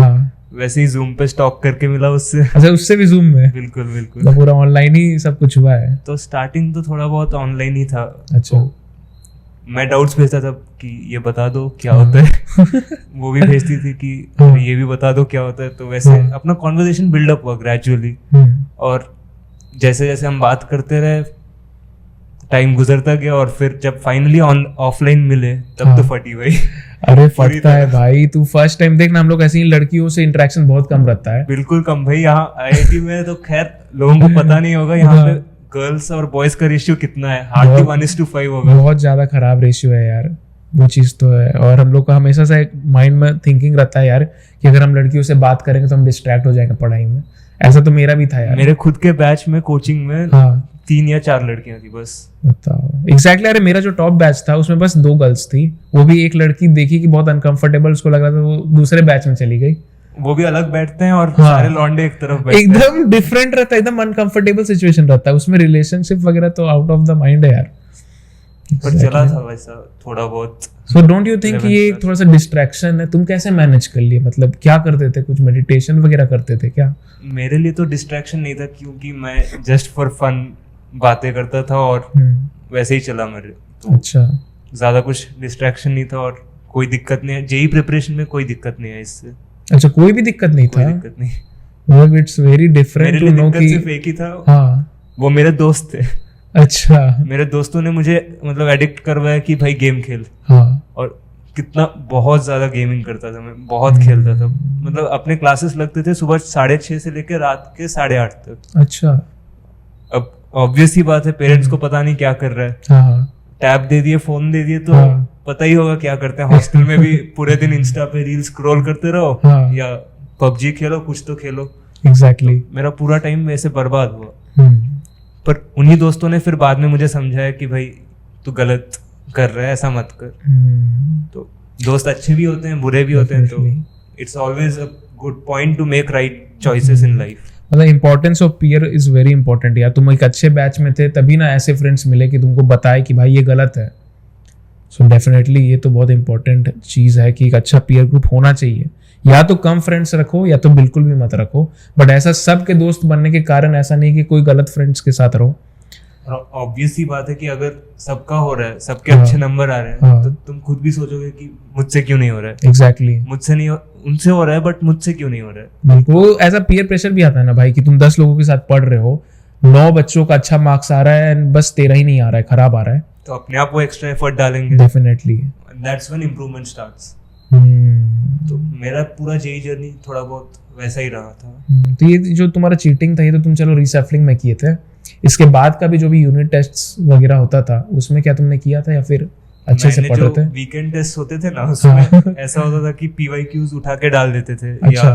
[SPEAKER 1] वैसे ही जूम पे स्टॉक करके मिला उससे।
[SPEAKER 2] अच्छा, उससे भी जूम में?
[SPEAKER 1] बिल्कुल बिल्कुल,
[SPEAKER 2] तो पूरा ऑनलाइन ही सब कुछ हुआ है?
[SPEAKER 1] तो स्टार्टिंग तो थोड़ा बहुत ऑनलाइन ही था।
[SPEAKER 2] अच्छा।
[SPEAKER 1] तो मैं डाउट्स भेजता था कि ये बता दो क्या होता है वो भी भेजती थी कि ये भी बता दो क्या होता है। तो वैसे अपना कॉन्वर्सेशन बिल्डअप हुआ ग्रेजुअली, और जैसे जैसे हम बात करते रहे टाइम गुजरता गया, और फिर जब फाइनली ऑफलाइन मिले तब तो फटी भाई।
[SPEAKER 2] अरे फटता है भाई, तू फर्स्ट टाइम देखना, हम लोग ऐसी लड़कियों से इंटरेक्शन बहुत कम रहता है।
[SPEAKER 1] बिल्कुल कम भाई। यहाँ IIT में तो खैर लोगों को पता नहीं होगा, यहाँ पे गर्ल्स और बॉयज का रेशियो कितना है, हार्डली 1:5 होगा।
[SPEAKER 2] बहुत ज्यादा खराब रेशियो है यार, वो चीज तो है। और हम लोग का हमेशा से माइंड में थिंकिंग रहता है यार कि अगर हम लड़कियों से बात करेंगे तो हम डिस्ट्रैक्ट हो जाएंगे पढ़ाई में। ऐसा तो मेरा भी था यार।
[SPEAKER 1] मेरे खुद के बैच में कोचिंग में
[SPEAKER 2] हाँ
[SPEAKER 1] 3 या 4 लड़कियां थी बस।
[SPEAKER 2] बताओ एग्जैक्टली। अरे मेरा जो टॉप बैच था उसमें बस 2 गर्ल्स थी, वो भी एक लड़की देखी कि बहुत अनकंफर्टेबल उसको लग रहा था, वो दूसरे बैच में चली गई।
[SPEAKER 1] वो भी अलग बैठते हैं और
[SPEAKER 2] हाँ।
[SPEAKER 1] सारे लौंडे एक तरफ बैठते हैं।
[SPEAKER 2] एकदम डिफरेंट रहता है, एकदम अनकंफर्टेबल सिचुएशन रहता है उसमें। रिलेशनशिप वगैरह तो आउट ऑफ द माइंड है यार।
[SPEAKER 1] पर चला था वैसा थोड़ा बहुत।
[SPEAKER 2] सो डोंट यू थिंक ये एक थोड़ा सा डिस्ट्रैक्शन है? तुम कैसे मैनेज कर लिए? मतलब क्या करते थे, कुछ मेडिटेशन वगैरह करते थे क्या?
[SPEAKER 1] मेरे लिए तो डिस्ट्रैक्शन नहीं था, क्योंकि मैं जस्ट फॉर फन बातें करता था और वैसे ही चला मेरे। तो
[SPEAKER 2] अच्छा,
[SPEAKER 1] ज्यादा कुछ डिस्ट्रैक्शन नहीं था और कोई दिक्कत नहीं है। जेई प्रिपरेशन में कोई दिक्कत नहीं है इससे।
[SPEAKER 2] अच्छा कोई भी दिक्कत नहीं
[SPEAKER 1] कोई
[SPEAKER 2] था?
[SPEAKER 1] दिक्कत नहीं।
[SPEAKER 2] मतलब इट्स वेरी डिफरेंट
[SPEAKER 1] मेरे
[SPEAKER 2] टू
[SPEAKER 1] लिए
[SPEAKER 2] नो
[SPEAKER 1] दिक्कत
[SPEAKER 2] कि
[SPEAKER 1] सिर्फ एक ही था,
[SPEAKER 2] हाँ
[SPEAKER 1] वो मेरे दोस्त थे।
[SPEAKER 2] अच्छा
[SPEAKER 1] मेरे दोस्तों ने मुझे मतलब एडिक्ट करवाया कि भाई गेम खेल।
[SPEAKER 2] हाँ
[SPEAKER 1] और कितना बहुत ज्यादा गेमिंग करता था मैं, बहुत खेलता था। मतलब अपने क्लासेस लगते थे सुबह 6:30 से लेकर रात के 8:30 तक।
[SPEAKER 2] अच्छा
[SPEAKER 1] अब ऑब्वियस ही बात है, पेरेंट्स को पता नहीं क्या कर रहा है।
[SPEAKER 2] हाँ हाँ
[SPEAKER 1] टैब दे दिए, फोन दे दिए, तो
[SPEAKER 2] हाँ।
[SPEAKER 1] पता ही होगा क्या करते हैं। हॉस्टल में भी पूरे दिन इंस्टा पे रील स्क्रॉल करते रहो
[SPEAKER 2] हाँ।
[SPEAKER 1] या पबजी खेलो, कुछ तो खेलो।
[SPEAKER 2] एग्जैक्टली।
[SPEAKER 1] मेरा पूरा टाइम वैसे बर्बाद हुआ। पर उन्हीं दोस्तों ने फिर बाद में मुझे समझाया कि भाई तू गलत कर रहा है, ऐसा मत कर। तो दोस्त अच्छे भी होते हैं, बुरे भी होते हैं, तो it's always a good point to make right choices in life.
[SPEAKER 2] मतलब importance of peer is very important यार। तुम एक अच्छे बैच में थे तभी ना ऐसे फ्रेंड्स मिले कि तुमको बताए कि भाई ये गलत है। सो डेफिनेटली ये तो बहुत इंपॉर्टेंट चीज है कि एक अच्छा पीयर ग्रुप होना चाहिए। या तो कम फ्रेंड्स रखो या तो बिल्कुल भी मत रखो, बट ऐसा सबके दोस्त बनने के कारण ऐसा नहीं कि कोई गलत फ्रेंड्स के साथ रहो।
[SPEAKER 1] ऑब्वियस ही बात है कि अगर सबका हो रहा है, सबके
[SPEAKER 2] हाँ।
[SPEAKER 1] अच्छे नंबर आ रहे हैं,
[SPEAKER 2] हाँ।
[SPEAKER 1] तो तुम खुद भी सोचोगे कि मुझसे क्यों नहीं हो रहा है।
[SPEAKER 2] एग्जैक्टली
[SPEAKER 1] मुझसे नहीं उनसे हो रहा है, बट मुझसे क्यों नहीं हो रहा है।
[SPEAKER 2] बिल्कुल। वो ऐसा पीयर प्रेशर भी आता है ना भाई कि तुम 10 लोगों के साथ पढ़ रहे हो, 9 बच्चों का अच्छा मार्क्स आ रहा है and बस तेरा ही नहीं आ रहा है, खराब आ रहा है।
[SPEAKER 1] तो अपने आप वो एक्स्ट्रा एफर्ट डालेंगे।
[SPEAKER 2] Definitely.
[SPEAKER 1] That's when improvement starts. तो मेरा पूरा जेई जर्नी थोड़ा बहुत वैसा ही रहा था।
[SPEAKER 2] तो ये जो तुम्हारा चीटिंग था ये तो तुम चलो रीसैफलिंग में किए थे, इसके बाद का भी जो भी यूनिट टेस्ट्स वगैरह होता था उसमें क्या तुमने किया था या फिर अच्छे से पढ़ रहे थे?
[SPEAKER 1] वीकेंड टेस्ट होते थे ना, उसमें ऐसा होता था कि पीवाईक्यूज उठा के डाल देते थे।
[SPEAKER 2] अच्छा।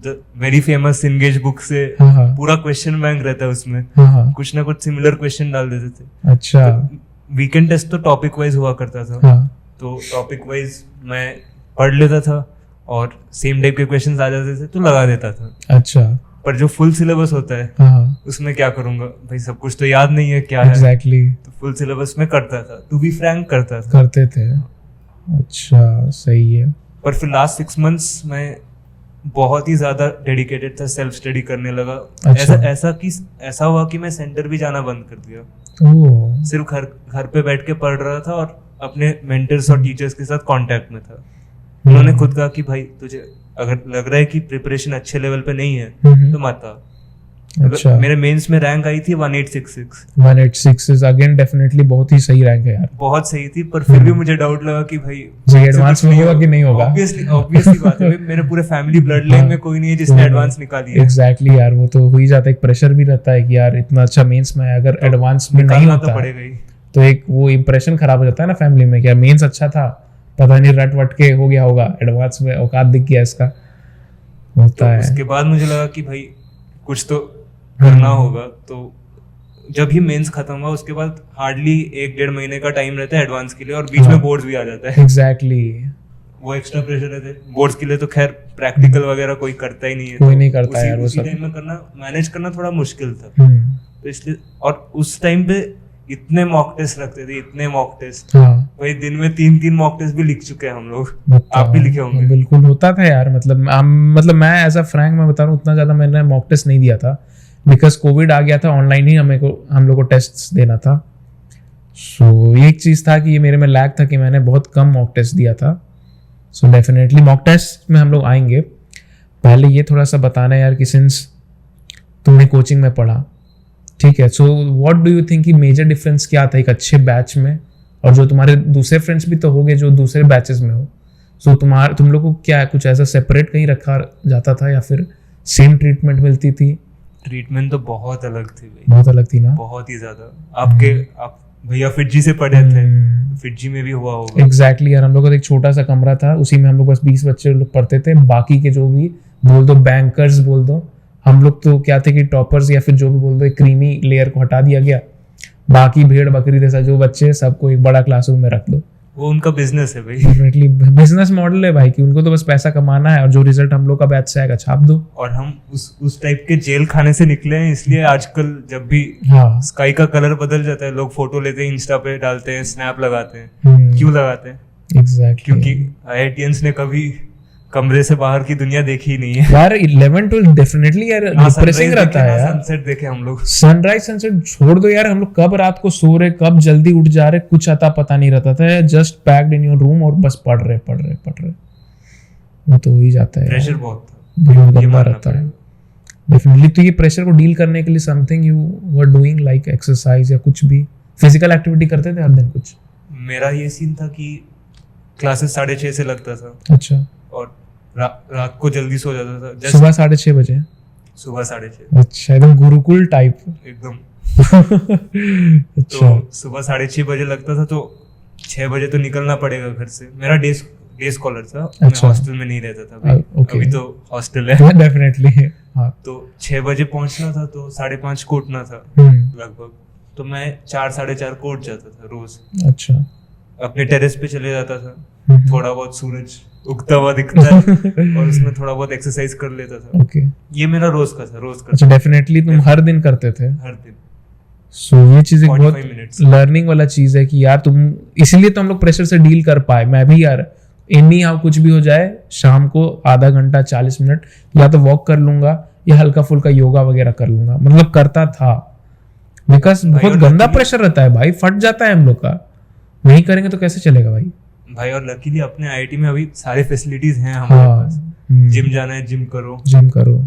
[SPEAKER 1] या वेरी फेमस इंगेज बुक से
[SPEAKER 2] हाँ हाँ
[SPEAKER 1] पूरा क्वेश्चन बैंक रहता है, उसमें
[SPEAKER 2] हाँ हाँ।
[SPEAKER 1] कुछ ना कुछ सिमिलर क्वेश्चन डाल देते थे।
[SPEAKER 2] अच्छा।
[SPEAKER 1] वीकेंड टेस्ट तो टॉपिक वाइज हुआ करता था।
[SPEAKER 2] हाँ
[SPEAKER 1] तो टॉपिक वाइज मैं पढ़ लेता था और सेम टाइप के क्वेश्चंस आ जाते थे तो लगा देता था।
[SPEAKER 2] अच्छा।
[SPEAKER 1] पर जो फुल सिलेबस होता है
[SPEAKER 2] हाँ
[SPEAKER 1] उसमें क्या करूंगा भाई, सब कुछ तो याद नहीं है क्या है।
[SPEAKER 2] एग्जैक्टली।
[SPEAKER 1] तो फुल सिलेबस में करता था, टू बी फ्रैंक करता था।
[SPEAKER 2] करते थे। अच्छा सही है।
[SPEAKER 1] पर फिर लास्ट 6 मंथ्स में बहुत ही ज्यादा डेडिकेटेड था, सेल्फ स्टडी करने लगा।
[SPEAKER 2] अच्छा।
[SPEAKER 1] ऐसा हुआ कि मैं सेंटर भी जाना बंद कर दिया।
[SPEAKER 2] ओह
[SPEAKER 1] सिर्फ घर पे बैठ के पढ़ रहा था और अपने मेंटर्स और टीचर्स के साथ कांटेक्ट में था। उन्होंने खुद कहा कि भाई तुझे अगर लग रहा है कि प्रिपरेशन अच्छे लेवल पे नहीं है तो मत आ।
[SPEAKER 2] अच्छा।
[SPEAKER 1] मेरे मेंस में रैंक आई थी 1866।
[SPEAKER 2] 186 इज अगेन डेफिनेटली बहुत ही सही रैंक है यार।
[SPEAKER 1] बहुत सही थी, पर फिर भी मुझे डाउट लगा कि भाई
[SPEAKER 2] जी एडवांस में होगा कि नहीं होगा।
[SPEAKER 1] ऑब्वियसली बात है, मेरे पूरे फैमिली ब्लड लाइन में कोई नहीं है जिसने एडवांस निकाली है।
[SPEAKER 2] एग्जैक्टली यार, वो तो हो ही जाता है। एक प्रेशर भी रहता है कि यार इतना अच्छा मेंस में अगर एडवांस में नहीं
[SPEAKER 1] निकालना
[SPEAKER 2] होता
[SPEAKER 1] तो पड़ेगा ही।
[SPEAKER 2] तो एक वो इंप्रेशन खराब हो जाता है ना फैमिली में, क्या मेंस अच्छा था पता नहीं रट वट के हो गया होगा, एडवांस में औकात दिख गया इसका, होता है।
[SPEAKER 1] उसके बाद मुझे लगा कि भाई कुछ तो करना होगा। तो जब ही मेंस खत्म हुआ उसके बाद हार्डली 1-1.5 महीने का टाइम रहता है एडवांस के लिए, और बीच में बोर्ड्स भी आ जाता है।
[SPEAKER 2] एग्जैक्टली।
[SPEAKER 1] वो एक्स्ट्रा प्रेशर रहते हैं बोर्ड्स के लिए। तो खैर प्रैक्टिकल वगैरह कोई करता ही नहीं है,
[SPEAKER 2] कोई
[SPEAKER 1] तो
[SPEAKER 2] नहीं करता यार वो
[SPEAKER 1] उसी
[SPEAKER 2] सब।
[SPEAKER 1] टाइम में करना, मैनेज करना थोड़ा मुश्किल था। तो इसलिए, और उस टाइम पे इतने मॉक टेस्ट रखते थे, इतने मॉक टेस्ट।
[SPEAKER 2] हाँ
[SPEAKER 1] भाई दिन में 3-3 मॉक टेस्ट भी लिख चुके हैं हम लोग।
[SPEAKER 2] बताओ।
[SPEAKER 1] आप भी लिखे होंगे।
[SPEAKER 2] बिल्कुल होता था यार। मतलब मैं एज अ फ्रैंक मैं बता रहा हूँ, उतना ज्यादा मैंने मॉक टेस्ट नहीं दिया था बिकॉज कोविड आ गया था, ऑनलाइन ही हम लोग को टेस्ट देना था। सो ये एक चीज था कि ये मेरे में लैग था कि मैंने बहुत कम मॉक टेस्ट दिया था। सो डेफिनेटली मॉक टेस्ट में हम लोग आएंगे। पहले ये थोड़ा सा बताना यार कि सिंस तुमने कोचिंग में पढ़ा, ठीक है, so what do you think कि मेजर डिफरेंस क्या था एक अच्छे बैच में और जो तुम्हारे दूसरे फ्रेंड्स भी तो होंगे जो दूसरे बैचेस में हो, सो तुम लोग को क्या कुछ ऐसा सेपरेट कहीं रखा जाता था या फिर सेम ट्रीटमेंट मिलती थी?
[SPEAKER 1] ट्रीटमेंट तो बहुत अलग थी भाई,
[SPEAKER 2] बहुत अलग थी ना।
[SPEAKER 1] बहुत ही ज्यादा। आप भैया फिजी से पढ़े थे, फिजी में भी हुआ होगा।
[SPEAKER 2] एग्जैक्टली यार, हम लोग का एक छोटा सा कमरा था, उसी में हम लोग बस 20 बच्चे लोग पढ़ते थे। बाकी के जो भी बोल दो बैंकर्स बोल दो, हम लोग तो क्या थे कि टॉपर्स या फिर जो भी बोल दो क्रीमी लेयर को हटा दिया गया, बाकी भेड़ बकरी जैसा जो बच्चे हैं सबको एक बड़ा क्लासरूम में रख दो।
[SPEAKER 1] वो उनका बिजनेस है भाई।
[SPEAKER 2] डेफिनेटली बिजनेस मॉडल है भाई कि उनको तो बस पैसा कमाना है और जो रिजल्ट हम लोग का बैच से आएगा छाप दो।
[SPEAKER 1] और हम उस टाइप के जेल खाने से निकले हैं, इसलिए आजकल जब भी
[SPEAKER 2] हाँ
[SPEAKER 1] स्काई का कलर बदल जाता है, लोग फोटो लेते हैं, इंस्टा पे डालते हैं, स्नैप लगाते हैं। क्यों लगाते हैं?
[SPEAKER 2] एग्जैक्टली
[SPEAKER 1] क्योंकि IITians ने कभी कमरे से बाहर की दुनिया देखी ही नहीं है।
[SPEAKER 2] यार 11 12 डेफिनेटली यार डिप्रेसिंग रहता है यार।
[SPEAKER 1] सनसेट देखे हम लोग।
[SPEAKER 2] सनराइज सनसेट छोड़ दो यार, हम लोग कब रात को सो रहे कब जल्दी उठ जा रहे कुछ आता पता नहीं रहता था। Just packed in your room और बस पढ़ रहे वो तो हो ही जाता है।
[SPEAKER 1] प्रेशर बहुत था,
[SPEAKER 2] बहुत
[SPEAKER 1] ये
[SPEAKER 2] गंदा
[SPEAKER 1] मानना
[SPEAKER 2] रहता है डेफिनेटली। तो ये प्रेशर को डील करने के लिए something you were doing like exercise या कुछ भी फिजिकल एक्टिविटी करते थे हर दिन कुछ?
[SPEAKER 1] मेरा ये सीन था कि क्लासेस 6:30 से लगता था
[SPEAKER 2] अच्छा।
[SPEAKER 1] और रात को जल्दी सो जाता था। जस्ट
[SPEAKER 2] सुबह 6:30 बजे?
[SPEAKER 1] सुबह 6:30।
[SPEAKER 2] अच्छा, एकदम गुरुकुल टाइप।
[SPEAKER 1] एकदम।
[SPEAKER 2] अच्छा।
[SPEAKER 1] तो सुबह 6:30 बजे लगता था, तो 6 बजे तो निकलना पड़ेगा घर से। मेरा डे स्कॉलर था, मैं
[SPEAKER 2] अच्छा।
[SPEAKER 1] हॉस्टल में नहीं रहता था भाई।
[SPEAKER 2] ओके।
[SPEAKER 1] अभी तो हॉस्टल है।
[SPEAKER 2] डेफिनेटली हाँ।
[SPEAKER 1] तो 6 बजे पहुंचना था, तो 5:30 को उठना था लगभग। तो मैं 4 4:30 को उठ जाता था रोज।
[SPEAKER 2] अच्छा।
[SPEAKER 1] अपने टेरेस पे चले जाता था, थोड़ा बहुत सूरज उगता हुआ दिखता है और उसमें थोड़ा बहुत एक्सरसाइज कर लेता था।
[SPEAKER 2] ओके।
[SPEAKER 1] ये मेरा रोज का था, रोज का।
[SPEAKER 2] अच्छा, डेफिनेटली तुम हर दिन करते थे?
[SPEAKER 1] हर दिन।
[SPEAKER 2] सो ये चीज एक
[SPEAKER 1] 45
[SPEAKER 2] बहुत
[SPEAKER 1] minutes।
[SPEAKER 2] लर्निंग वाला चीज है कि यार तुम, इसीलिए तो हम लोग प्रेशर से डील कर पाए। मैं भी यार इन्हीं हाउ कुछ भी हो जाए शाम को आधा घंटा 40 मिनट या तो वॉक कर लूंगा या हल्का फुल्का योगा वगैरह कर लूंगा, मतलब करता था। बिकॉज बहुत गंदा प्रेशर रहता है भाई, फट जाता है हम लोग का। नहीं करेंगे तो कैसे चलेगा भाई?
[SPEAKER 1] भाई और लकीली अपने IIT में अभी सारे फैसिलिटीज हैं हमारे पास। जिम जाना है जिम करो,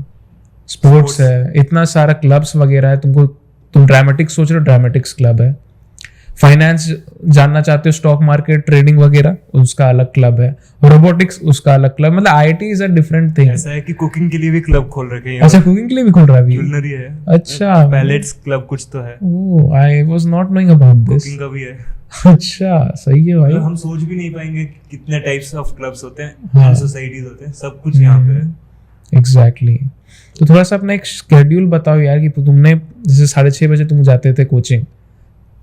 [SPEAKER 1] स्पोर्ट्स है, इतना सारा क्लब्स वगैरह है। तुम ड्रामेटिक्स सोच रहे हो, ड्रामेटिक्स क्लब है। फाइनेंस जानना चाहते हो, स्टॉक मार्केट ट्रेडिंग वगैरह, उसका अलग क्लब है। रोबोटिक्स उसका अलग क्लब। मतलब IIT is a different thing. ऐसा है कि कुकिंग के लिए भी क्लब खोल रखे हैं।
[SPEAKER 2] अच्छा, कुकिंग के लिए भी खोल रहा है अभी?
[SPEAKER 1] क्यूलिनरी है।
[SPEAKER 2] अच्छा,
[SPEAKER 1] पैलेट्स क्लब कुछ तो है।
[SPEAKER 2] Oh, I was not knowing about this.
[SPEAKER 1] Cooking का भी है।
[SPEAKER 2] अच्छा, सही है भाई।
[SPEAKER 1] मतलब हम सोच भी नहीं पाएंगे कितने टाइप्स ऑफ क्लब्स होते हैं,
[SPEAKER 2] हाँ।
[SPEAKER 1] सोसाइटीज होते हैं, सब कुछ यहाँ पे है।
[SPEAKER 2] एग्जैक्टली। तो थोड़ा सा अपना एक शेड्यूल बताओ यार कि तुमने जैसे 6:30 बजे तुम जाते थे कोचिंग,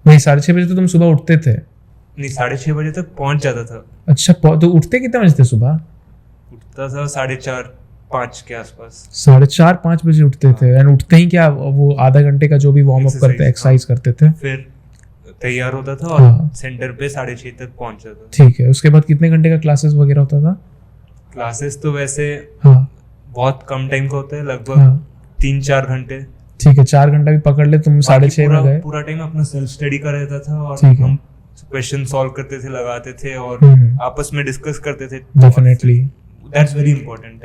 [SPEAKER 2] नहीं 6:30 बजे तो तुम सुबह उठते थे?
[SPEAKER 1] नहीं, 6:30 बजे तक पहुंच जाता था।
[SPEAKER 2] अच्छा, तो उठते कितने बजे थे सुबह?
[SPEAKER 1] उठता था 4:30 5 के आसपास।
[SPEAKER 2] 4:30 5 बजे उठते थे। एंड उठते ही क्या वो आधा घंटे का जो भी वार्म अप करते हैं, एक्सरसाइज करते थे?
[SPEAKER 1] फिर तैयार होता था और
[SPEAKER 2] हाँ।
[SPEAKER 1] सेंटर पे 6:30 तक पहुंच जाता था।
[SPEAKER 2] ठीक है, उसके बाद कितने घंटे का क्लासेस वगैरह होता था?
[SPEAKER 1] क्लासेस तो वैसे
[SPEAKER 2] हाँ
[SPEAKER 1] बहुत कम टाइम का होता है, लगभग
[SPEAKER 2] हाँ।
[SPEAKER 1] 3-4 घंटे।
[SPEAKER 2] ठीक है, 4 घंटा भी पकड़ ले तुम। 6:30 में गए?
[SPEAKER 1] पूरा टाइम अपना सेल्फ स्टडी का रहता था और
[SPEAKER 2] ठीक है।
[SPEAKER 1] हम क्वेश्चन सॉल्व करते थे, लगाते थे और आपस में डिस्कस करते थे।
[SPEAKER 2] Definitely
[SPEAKER 1] that's very important.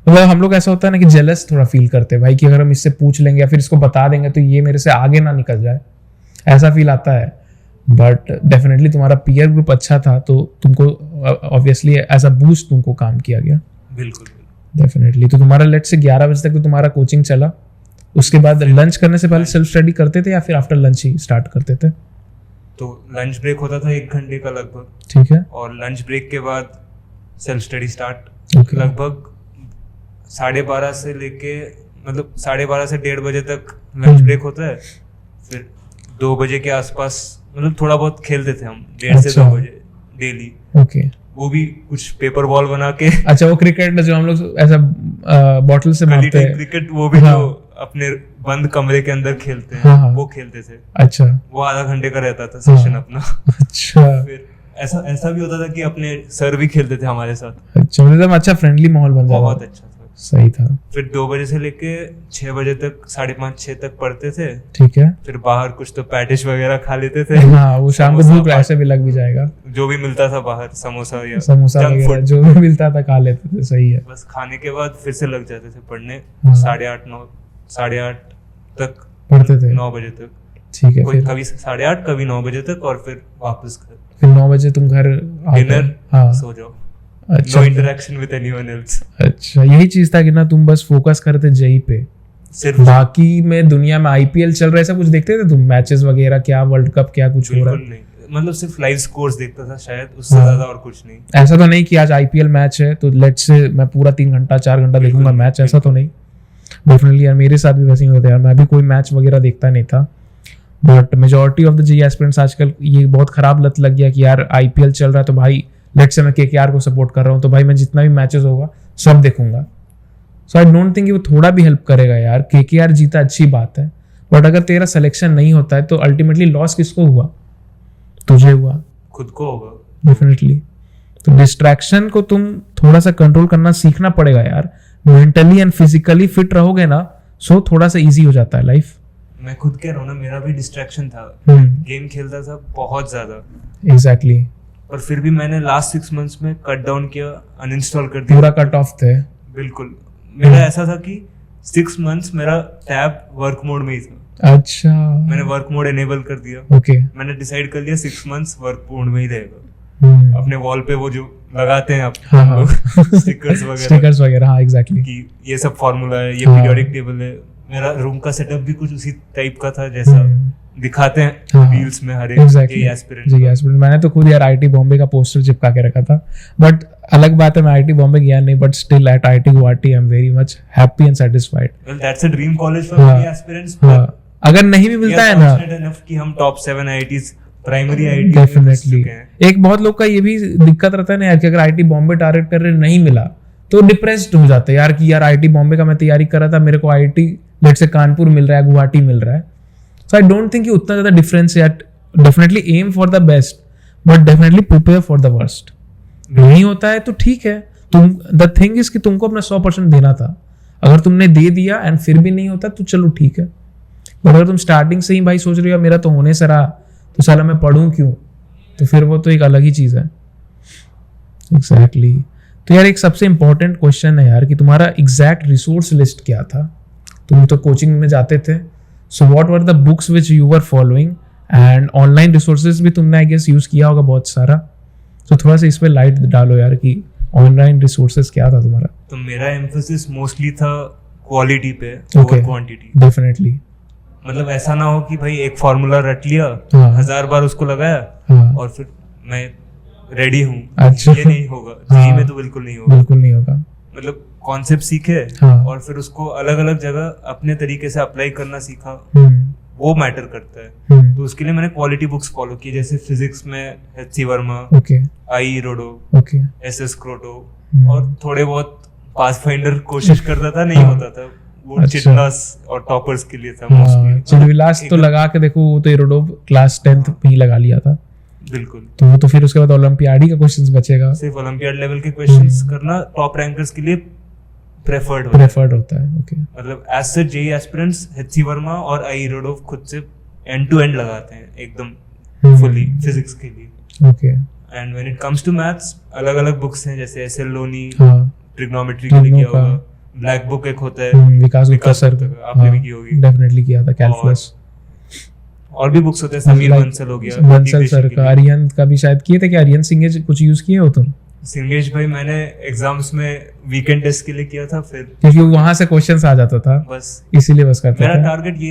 [SPEAKER 2] मतलब हम लोग ऐसा होता है ना कि जेलस थोड़ा फील करते हैं भाई कि अगर हम इससे पूछ लेंगे या फिर इसको बता देंगे तो ये मेरे से आगे ना निकल जाए, ऐसा फील आता है। बट डेफिनेटली तुम्हारा पीयर ग्रुप अच्छा था तो तुमको ऑब्वियसली एज अ बूस्ट तुमको काम किया गया।
[SPEAKER 1] बिल्कुल
[SPEAKER 2] डेफिनेटली। तो तुम्हारा लेट से 11 बजे तक तो तुम्हारा कोचिंग चला, उसके बाद लंच करने से पहले सेल्फ स्टडी करते थे या फिर आफ्टर लंच ही स्टार्ट करते थे?
[SPEAKER 1] तो लंच ब्रेक होता था 1 घंटे का लगभग।
[SPEAKER 2] ठीक है।
[SPEAKER 1] और लंच ब्रेक के बाद सेल्फ स्टडी स्टार्ट।
[SPEAKER 2] Okay.
[SPEAKER 1] लगभग 12:30 से लेके, मतलब 12:30 से 1:30 बजे तक लंच ब्रेक होता है। फिर 2 बजे के आसपास मतलब थोड़ा बहुत खेलते थे हम, 1:30 से 2 बजे डेली।
[SPEAKER 2] ओके।
[SPEAKER 1] वो भी कुछ पेपर बॉल बना के।
[SPEAKER 2] अच्छा, वो क्रिकेट जो हम लोग ऐसा बॉटल से मारते हैं,
[SPEAKER 1] क्रिकेट, वो भी
[SPEAKER 2] हाँ।
[SPEAKER 1] जो अपने बंद कमरे के अंदर खेलते हैं,
[SPEAKER 2] हाँ, हाँ।
[SPEAKER 1] वो खेलते थे।
[SPEAKER 2] अच्छा।
[SPEAKER 1] वो आधा घंटे का रहता था सेशन
[SPEAKER 2] हाँ।
[SPEAKER 1] अपना।
[SPEAKER 2] अच्छा।
[SPEAKER 1] फिर ऐसा भी होता था कि अपने सर भी खेलते थे हमारे साथ।
[SPEAKER 2] अच्छा, मतलब अच्छा फ्रेंडली माहौल बन जाता।
[SPEAKER 1] बहुत अच्छा था।
[SPEAKER 2] सही था।
[SPEAKER 1] फिर 2 बजे से लेके 6 बजे तक, 5:30-6 तक पढ़ते थे।
[SPEAKER 2] ठीक है।
[SPEAKER 1] फिर बाहर कुछ तो पैटिश वगैरह खा लेते थे।
[SPEAKER 2] हाँ, वो शाम को
[SPEAKER 1] समोसा,
[SPEAKER 2] भूख ऐसे भी लग भी जाएगा।
[SPEAKER 1] जो भी मिलता था बाहर, समोसा या
[SPEAKER 2] समोसा
[SPEAKER 1] junk
[SPEAKER 2] वगैरह
[SPEAKER 1] food।
[SPEAKER 2] जो भी मिलता था खा लेते थे। सही है।
[SPEAKER 1] बस खाने के बाद फिर से लग जाते थे पढ़ने।
[SPEAKER 2] हाँ।
[SPEAKER 1] 8:30 तक
[SPEAKER 2] पढ़ते थे?
[SPEAKER 1] 9 बजे तक।
[SPEAKER 2] ठीक है।
[SPEAKER 1] कोई
[SPEAKER 2] फिर
[SPEAKER 1] कभी 8:30, कभी 9 बजे तक, और फिर वापस घर।
[SPEAKER 2] फिर 9 बजे तुम घर आते?
[SPEAKER 1] डिनर,
[SPEAKER 2] हाँ।
[SPEAKER 1] सो जाओ।
[SPEAKER 2] अच्छा।
[SPEAKER 1] No interaction with anyone else.
[SPEAKER 2] अच्छा, यही चीज था कि ना तुम बस फोकस करते जेई पे,
[SPEAKER 1] सिर्फ
[SPEAKER 2] बाकी में दुनिया में IPL चल रहा है, सब कुछ देखते थे तुम? मैचेस वगैरह, क्या वर्ल्ड कप, क्या कुछ हो रहा
[SPEAKER 1] बिल्कुल
[SPEAKER 2] है?
[SPEAKER 1] नहीं, मतलब सिर्फ लाइव स्कोर्स देखता था शायद, उससे
[SPEAKER 2] हाँ।
[SPEAKER 1] ज्यादा और कुछ नहीं।
[SPEAKER 2] ऐसा तो नहीं कि आज IPL मैच है तो लेट्स से मैं पूरा 3 घंटा 4 घंटा देखूंगा मैच, ऐसा तो नहीं। डेफिनेटली यार, मेरे साथ भी वैसे ही होता है यार, मैं भी कोई मैच वगैरह देखता नहीं था, but majority of the JEE aspirants आजकल ये बहुत खराब लत लग गया कि यार आईपीएल चल रहा है तो भाई लेट्स से मैं केकेआर को सपोर्ट कर रहा हूँ तो भाई मैं जितना भी मैचेस होगा सब देखूंगा। सो आई डोंट थिंक वो थोड़ा भी हेल्प करेगा यार। केकेआर जीता अच्छी बात है, बट अगर तेरा सिलेक्शन नहीं होता है तो अल्टीमेटली लॉस किसको हुआ? तुझे हुआ,
[SPEAKER 1] खुद को होगा
[SPEAKER 2] डेफिनेटली। तो डिस्ट्रैक्शन को तुम थोड़ा सा कंट्रोल करना सीखना पड़ेगा यार। मेंटली एंड फिजिकली फिट रहोगे ना, सो थोड़ा सा इजी हो जाता है लाइफ।
[SPEAKER 1] मैं खुद कह रहा हूँ ना, मेरा भी डिस्ट्रैक्शन था, गेम खेलता था बहुत ज्यादा,
[SPEAKER 2] एग्जैक्टली।
[SPEAKER 1] पर फिर भी मैंने लास्ट 6 मंथ्स में कट डाउन किया, अनइंस्टॉल कर दिया,
[SPEAKER 2] पूरा कट ऑफ थे।
[SPEAKER 1] बिल्कुल। मेरा ऐसा था कि 6 मंथ्स मेरा टैब वर्क मोड में ही था।
[SPEAKER 2] अच्छा,
[SPEAKER 1] मैंने वर्क मोड एनेबल कर दिया।
[SPEAKER 2] ओके।
[SPEAKER 1] मैंने डिसाइड कर लिया 6 मंथ्स वर्क मोड में ही रहेगा। अपने वॉल पे वो जो लगाते हैं आप स्टिकर्स
[SPEAKER 2] वगैरह, हाँ एग्जैक्टली,
[SPEAKER 1] कि ये सब फॉर्मूला है, ये पीरियोडिक टेबल है। मेरा रूम का सेटअप भी कुछ उसी टाइप का था जैसा दिखाते हैं रील्स में हर एक एस्पिरेंट।
[SPEAKER 2] मैंने तो खुद यार आईटी बॉम्बे का पोस्टर चिपका के रखा था, बट अलग बात है मैं आईटी बॉम्बे गया नहीं, but still at IT Guwahati I am very much happy and satisfied.
[SPEAKER 1] Well that's a dream college for many aspirants.
[SPEAKER 2] अगर नहीं भी मिलता है ना
[SPEAKER 1] कि हम top 7 IITs primary IT
[SPEAKER 2] definitely. एक बहुत लोग का ये भी दिक्कत रहता है ना यार कि अगर आईटी बॉम्बे टारगेट कर रहे नहीं मिला तो डिप्रेस्ड हो जाते हैं यार कि यार आईटी बॉम्बे का मैं तैयारी कर रहा था, मेरे को आईटी लेट्स से कानपुर मिल रहा है, गुवाहाटी मिल रहा है। सो आई डोंट थिंक उतना ज्यादा डिफरेंस है। Definitely aim for the best, but definitely prepare for the worst. नहीं होता है तो ठीक है, तुम द थिंग इज कि तुमको अपना 100% देना था। अगर तुमने दे दिया एंड फिर भी नहीं होता तो चलो ठीक है, बट अगर तुम स्टार्टिंग से ही भाई सोच रहे हो मेरा तो होने से रहा तो साला मैं पढ़ूं क्यों, तो फिर वो तो एक अलग ही चीज है। एग्जैक्टली। तो यार एक सबसे इंपॉर्टेंट क्वेश्चन है यार कि तुम्हारा एग्जैक्ट रिसोर्स लिस्ट क्या था? तुम तो कोचिंग में जाते थे, so what were the books which you were following, and online resources भी तुमने आई गेस यूज किया होगा बहुत सारा। तो थोड़ा सा इस पे लाइट डालो यार कि ऑनलाइन रिसोर्सेज क्या था तुम्हारा?
[SPEAKER 1] तो मेरा एम्फोसिस मोस्टली था क्वालिटी पे ओवर क्वांटिटी।
[SPEAKER 2] डेफिनेटली।
[SPEAKER 1] मतलब ऐसा ना हो कि भाई एक फॉर्मूला रट लिया, 1000 बार उसको लगाया और फिर मैं रेडी हूँ।
[SPEAKER 2] अच्छा।
[SPEAKER 1] ये नहीं होगा, जेईई में तो बिल्कुल नहीं होगा।
[SPEAKER 2] बिल्कुल नहीं होगा।
[SPEAKER 1] मतलब कॉन्सेप्ट सीखे और फिर उसको अलग अलग जगह अपने तरीके से अप्लाई करना सीखा, वो मैटर करता है। तो उसके लिए मैंने क्वालिटी बुक्स फॉलो की, जैसे फिजिक्स में एच.सी. वर्मा, आई रोडो, एस.एस. क्रोटो, और थोड़े बहुत पाथफाइंडर कोशिश करता था, नहीं होता था। वो चिटलास और टॉपर्स के लिए था मोस्टली।
[SPEAKER 2] चिटविलास तो लगा के देखो, वो तो एरोडो क्लास 10th में ही लगा लिया था।
[SPEAKER 1] बिल्कुल।
[SPEAKER 2] तो वो तो फिर उसके बाद ओलंपियाडी का क्वेश्चंस बचेगा।
[SPEAKER 1] सिर्फ ओलंपियाड लेवल के क्वेश्चंस करना टॉप रैंकर्स के लिए प्रेफर्ड
[SPEAKER 2] होता है। ओके।
[SPEAKER 1] मतलब as such JEE aspirants H C. Verma और आई रोडो खुद से एंड टू एंड लगाते हैं एकदम फुली फिजिक्स के लिए।
[SPEAKER 2] Okay.
[SPEAKER 1] And when it comes to maths अलग अलग बुक्स हैं, जैसे एस.एल. लोनी ट्रिग्नोमेट्री के लिए किया होगा, ब्लैक बुक एक होता है
[SPEAKER 2] विकास गुप्ता सर,
[SPEAKER 1] आपने भी की होगी।
[SPEAKER 2] डेफिनेटली किया था, कैलकुलस।
[SPEAKER 1] और भी बुक्स होते हैं, समीर बंसल हो गया,
[SPEAKER 2] बंसल सर का, अरिहंत का भी शायद किए थे। क्या अरिहंत सिंगेज कुछ यूज किए हो तुम?
[SPEAKER 1] सिंगेज भाई मैंने एग्जाम्स में वीकेंड टेस्ट के लिए किया था, फिर
[SPEAKER 2] क्योंकि वहां से क्वेश्चंस आ जाता था,
[SPEAKER 1] बस
[SPEAKER 2] इसीलिए बस करता था।
[SPEAKER 1] मेरा टारगेट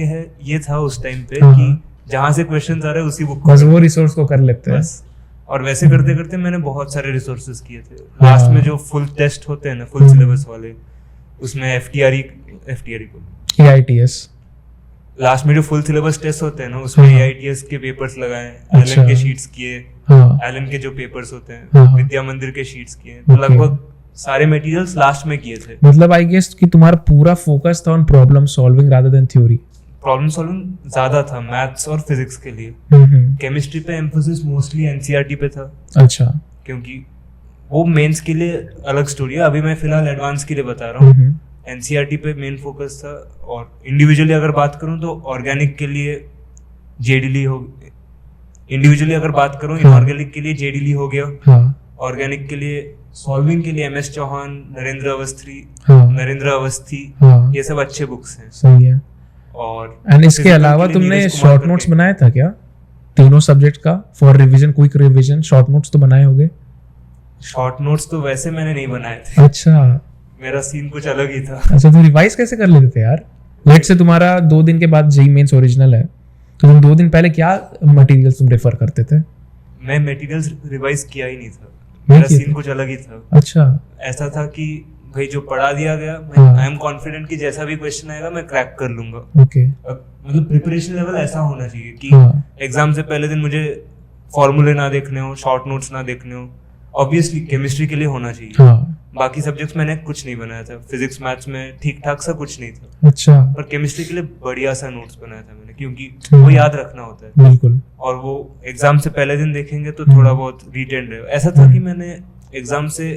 [SPEAKER 1] ये था उस टाइम पे कि जहां से क्वेश्चंस आ रहे हैं उसी बुक को
[SPEAKER 2] बस वो रिसोर्स को कर लेते हैं।
[SPEAKER 1] और वैसे करते करते मैंने बहुत सारे रिसोर्सेज किए थे। लास्ट में जो फुल टेस्ट होते हैं ना, फुल सिलेबस वाले, उसमें एफटीआरई को
[SPEAKER 2] एआईटीएस,
[SPEAKER 1] लास्ट में जो फुल सिलेबस टेस्ट होते हैं ना, उसमें एआईटीएस के पेपर्स लगाए, एलन के शीट्स किए, एलन के जो पेपर्स होते हैं, विद्या मंदिर के शीट्स किए। तो लगभग सारे मटेरियल्स लास्ट में किए थे।
[SPEAKER 2] मतलब आई गेस कि तुम्हारा पूरा फोकस था on problem solving rather than theory.
[SPEAKER 1] Problem solving ज्यादा था मैथ्स और फिजिक्स के लिए। केमिस्ट्री पे एम्फोसिस मोस्टली एनसीईआरटी पे था।
[SPEAKER 2] अच्छा।
[SPEAKER 1] क्योंकि वो मेंस के लिए अलग स्टोरी है, अभी मैं फिलहाल एडवांस के लिए बता रहा हूँ। एनसीईआरटी पे मेन फोकस था। और इंडिविजुअली अगर बात करूँ तो ऑर्गेनिक के लिए जेडीली हो, इंडिविजुअली अगर बात करूँ इनऑर्गेनिक के लिए जेडीली हो गया, ऑर्गेनिक के लिए सॉल्विंग के लिए एमएस चौहान, नरेंद्र अवस्थी, ये सब अच्छे बुक्स हैं।
[SPEAKER 2] सही है।
[SPEAKER 1] और
[SPEAKER 2] एंड इसके अलावा तुमने शॉर्ट नोट्स बनाया था क्या तीनों सब्जेक्ट का for revision, quick revision? Short notes तो बनाए होंगे।
[SPEAKER 1] शॉर्ट नोट्स तो वैसे मैंने नहीं बनाए थे।
[SPEAKER 2] अच्छा,
[SPEAKER 1] मेरा सीन कुछ अलग ही था।
[SPEAKER 2] अच्छा, तो रिवाइज कैसे कर लेते थे यार? लेट से तुम्हारा 2 दिन के बाद जेईई मेंस ओरिजिनल है, तो तुम 2 दिन पहले क्या मटेरियल्स तुम रेफर करते थे?
[SPEAKER 1] मैं मटेरियल्स रिवाइज किया ही नहीं था, मेरा सीन कुछ अलग ही था।
[SPEAKER 2] अच्छा।
[SPEAKER 1] ऐसा था कि भाई जो पढ़ा दिया गया, मैं
[SPEAKER 2] हाँ।
[SPEAKER 1] आई एम कॉन्फिडेंट कि जैसा भी क्वेश्चन आएगा मैं क्रैक कर लूंगा।
[SPEAKER 2] ओके।
[SPEAKER 1] मतलब प्रिपरेशन लेवल ऐसा होना चाहिए कि
[SPEAKER 2] हाँ।
[SPEAKER 1] एग्जाम से पहले दिन मुझे फॉर्मूले ना देखने हो, शॉर्ट नोट्स ना देखने हो। ऑब्वियसली केमिस्ट्री के लिए होना चाहिए।
[SPEAKER 2] हाँ।
[SPEAKER 1] बाकी सब्जेक्ट्स मैंने कुछ नहीं बनाया था, फिजिक्स मैथ्स में ठीक ठाक सा कुछ नहीं था,
[SPEAKER 2] अच्छा।
[SPEAKER 1] पर केमिस्ट्री के लिए बढ़िया सा नोट्स बनाया था मैंने, क्योंकि
[SPEAKER 2] हम्म।
[SPEAKER 1] वो याद रखना होता है
[SPEAKER 2] बिल्कुल।
[SPEAKER 1] और वो एग्जाम से पहले दिन देखेंगे तो थोड़ा बहुत रिटेन रहे। ऐसा था कि मैंने एग्जाम से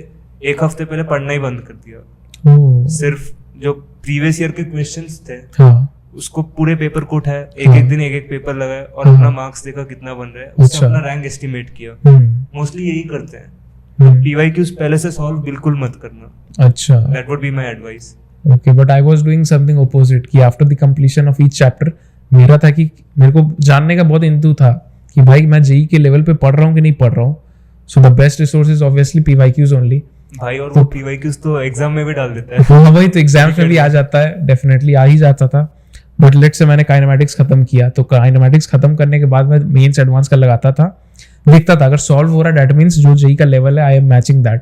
[SPEAKER 1] एक हफ्ते पहले पढ़ना ही बंद कर दिया।
[SPEAKER 2] ओह।
[SPEAKER 1] सिर्फ जो प्रीवियस ईयर के क्वेश्चंस थे
[SPEAKER 2] हाँ।
[SPEAKER 1] उसको पूरे पेपर को उठाया,
[SPEAKER 2] हाँ।
[SPEAKER 1] एक दिन एक पेपर लगाया और
[SPEAKER 2] हाँ।
[SPEAKER 1] अपना मार्क्स देखा कितना बन रहा है, उससे
[SPEAKER 2] अच्छा।
[SPEAKER 1] अपना रैंक एस्टिमेट किया। मोस्टली यही करते हैं। PYQs पहले से सॉल्व बिल्कुल मत करना।
[SPEAKER 2] अच्छा।
[SPEAKER 1] That would be my advice.
[SPEAKER 2] Okay, but I was doing something opposite कि after the completion of each chapter मेरा था कि मेरे को जानने का बहुत इंतु था कि भाई मैं जेई के लेवल पे पढ़ रहा हूँ कि नहीं पढ़ रहा हूँ। So the best resource is obviously PYQs only.
[SPEAKER 1] भाई और वो PYQs तो एग्जाम में भी डाल देता है।
[SPEAKER 2] हाँ वही तो, एग्जाम्स में भी आ जाता है, डेफिनेटली आ ही जाता था। बट लेट से मैंने काइनेमैटिक्स खत्म किया, तो काइनेमैटिक्स खत्म करने के बाद मैं मेंस एडवांस का लगाता था, देखता था अगर सॉल्व हो रहा है दैट मींस जो जेई का लेवल है I am matching that.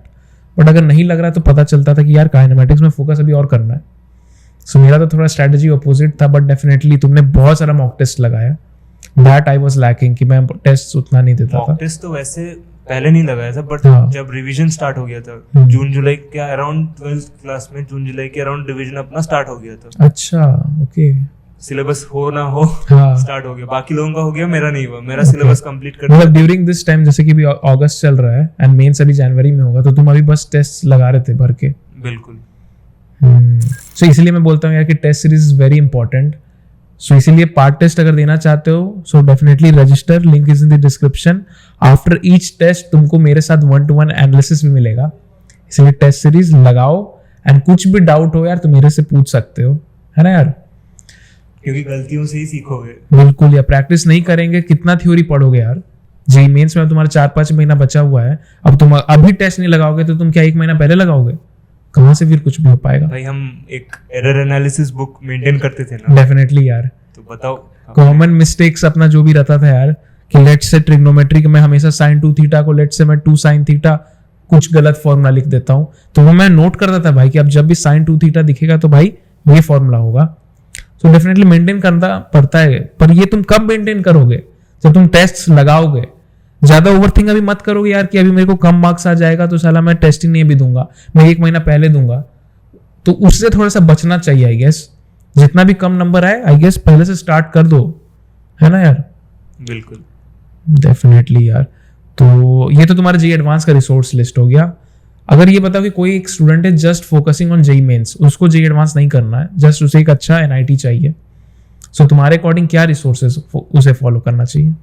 [SPEAKER 2] But अगर नहीं लग रहा तो पता चलता था कि यार काइनेमैटिक्स में फोकस अभी और करना है। सो मेरा तो थोड़ा स्ट्रेटजी अपोजिट था। बट डेफिनेटली तुमने बहुत सारा मॉक टेस्ट लगाया, दैट आई वाज लैकिंग कि मैं टेस्ट उतना नहीं देता था।
[SPEAKER 1] मॉक टेस्ट तो वैसे पहले नहीं लगाया था, बट
[SPEAKER 2] हाँ।
[SPEAKER 1] जब रिवीजन स्टार्ट हो गया था जून जुलाई के अराउंड 12th क्लास में, जून जुलाई के अराउंड रिवीजन अपना स्टार्ट हो गया था।
[SPEAKER 2] अच्छा। ओके।
[SPEAKER 1] सिलेबस हो ना हो
[SPEAKER 2] हाँ।
[SPEAKER 1] स्टार्ट हो गया। बाकी लोगों का हो गया, मेरा नहीं हुआ। मेरा सिलेबस कंप्लीट कर
[SPEAKER 2] मतलब ड्यूरिंग दिस टाइम, जैसे कि अभी अगस्त चल रहा है एंड मेंस अभी जनवरी में होगा, तो तुम अभी बस टेस्ट लगा रहे थे भर के।
[SPEAKER 1] बिल्कुल।
[SPEAKER 2] सो इसलिए मैं बोलता हूँ यार कि test series is very important. So इसीलिए पार्ट टेस्ट अगर देना चाहते हो so definitely register, link is in the description. After each test तुमको मेरे साथ 1-to-1 एनालिसिस भी मिलेगा, इसलिए टेस्ट सीरीज लगाओ एंड कुछ भी डाउट हो यार तो मेरे से पूछ सकते हो, है ना यार।
[SPEAKER 1] क्योंकि गलतियों से ही सीखोगे।
[SPEAKER 2] बिल्कुल, या प्रैक्टिस नहीं करेंगे कितना थ्योरी पढ़ोगे यार। जेई मेंस में तुम्हारा 4-5 महीना बचा हुआ है, अब तुम अभी टेस्ट नहीं लगाओगे तो तुम क्या 1 महीना पहले लगाओगे? कहाँ से फिर कुछ भी हो पाएगा।
[SPEAKER 1] भाई हम एक एरर एनालिसिस बुक मेंटेन करते थे ना।
[SPEAKER 2] डेफिनेटली यार।
[SPEAKER 1] तो बताओ
[SPEAKER 2] कॉमन मिस्टेक्स अपना जो भी रहता था यार कि लेट से ट्रिग्नोमेट्री में हमेशा sin 2 थीटा को लेट से मैं 2 sin थीटा कुछ गलत फॉर्मूला लिख देता हूँ, तो वो मैं नोट करता था भाई कि अब जब भी sin 2 थीटा दिखेगा तो भाई ये फॉर्मूला होगा। सो डेफिनेटली मेंटेन करना पड़ता है, पर ये तुम कब मेंटेन करोगे? जब तुम टेस्ट लगाओगे। ज्यादा ओवरथिंक अभी मत करोगे यार कि अभी मेरे को कम मार्क्स आ जाएगा तो साला मैं टेस्टिंग नहीं भी दूंगा, मैं 1 महीना पहले दूंगा। तो उससे थोड़ा सा बचना चाहिए आई गेस। जितना भी कम नंबर आए आई गेस पहले से स्टार्ट कर दो, है ना यार।
[SPEAKER 1] बिल्कुल।
[SPEAKER 2] डेफिनेटली यार। तो ये तो तुम्हारा जेई एडवांस का रिसोर्स लिस्ट हो गया। अगर ये बताओ कि कोई एक स्टूडेंट है just focusing on JEE mains, उसको जेई एडवांस नहीं करना है, जस्ट उसे एक अच्छा एनआईटी चाहिए, सो तुम्हारे अकॉर्डिंग क्या रिसोर्सेज उसे फॉलो करना चाहिए?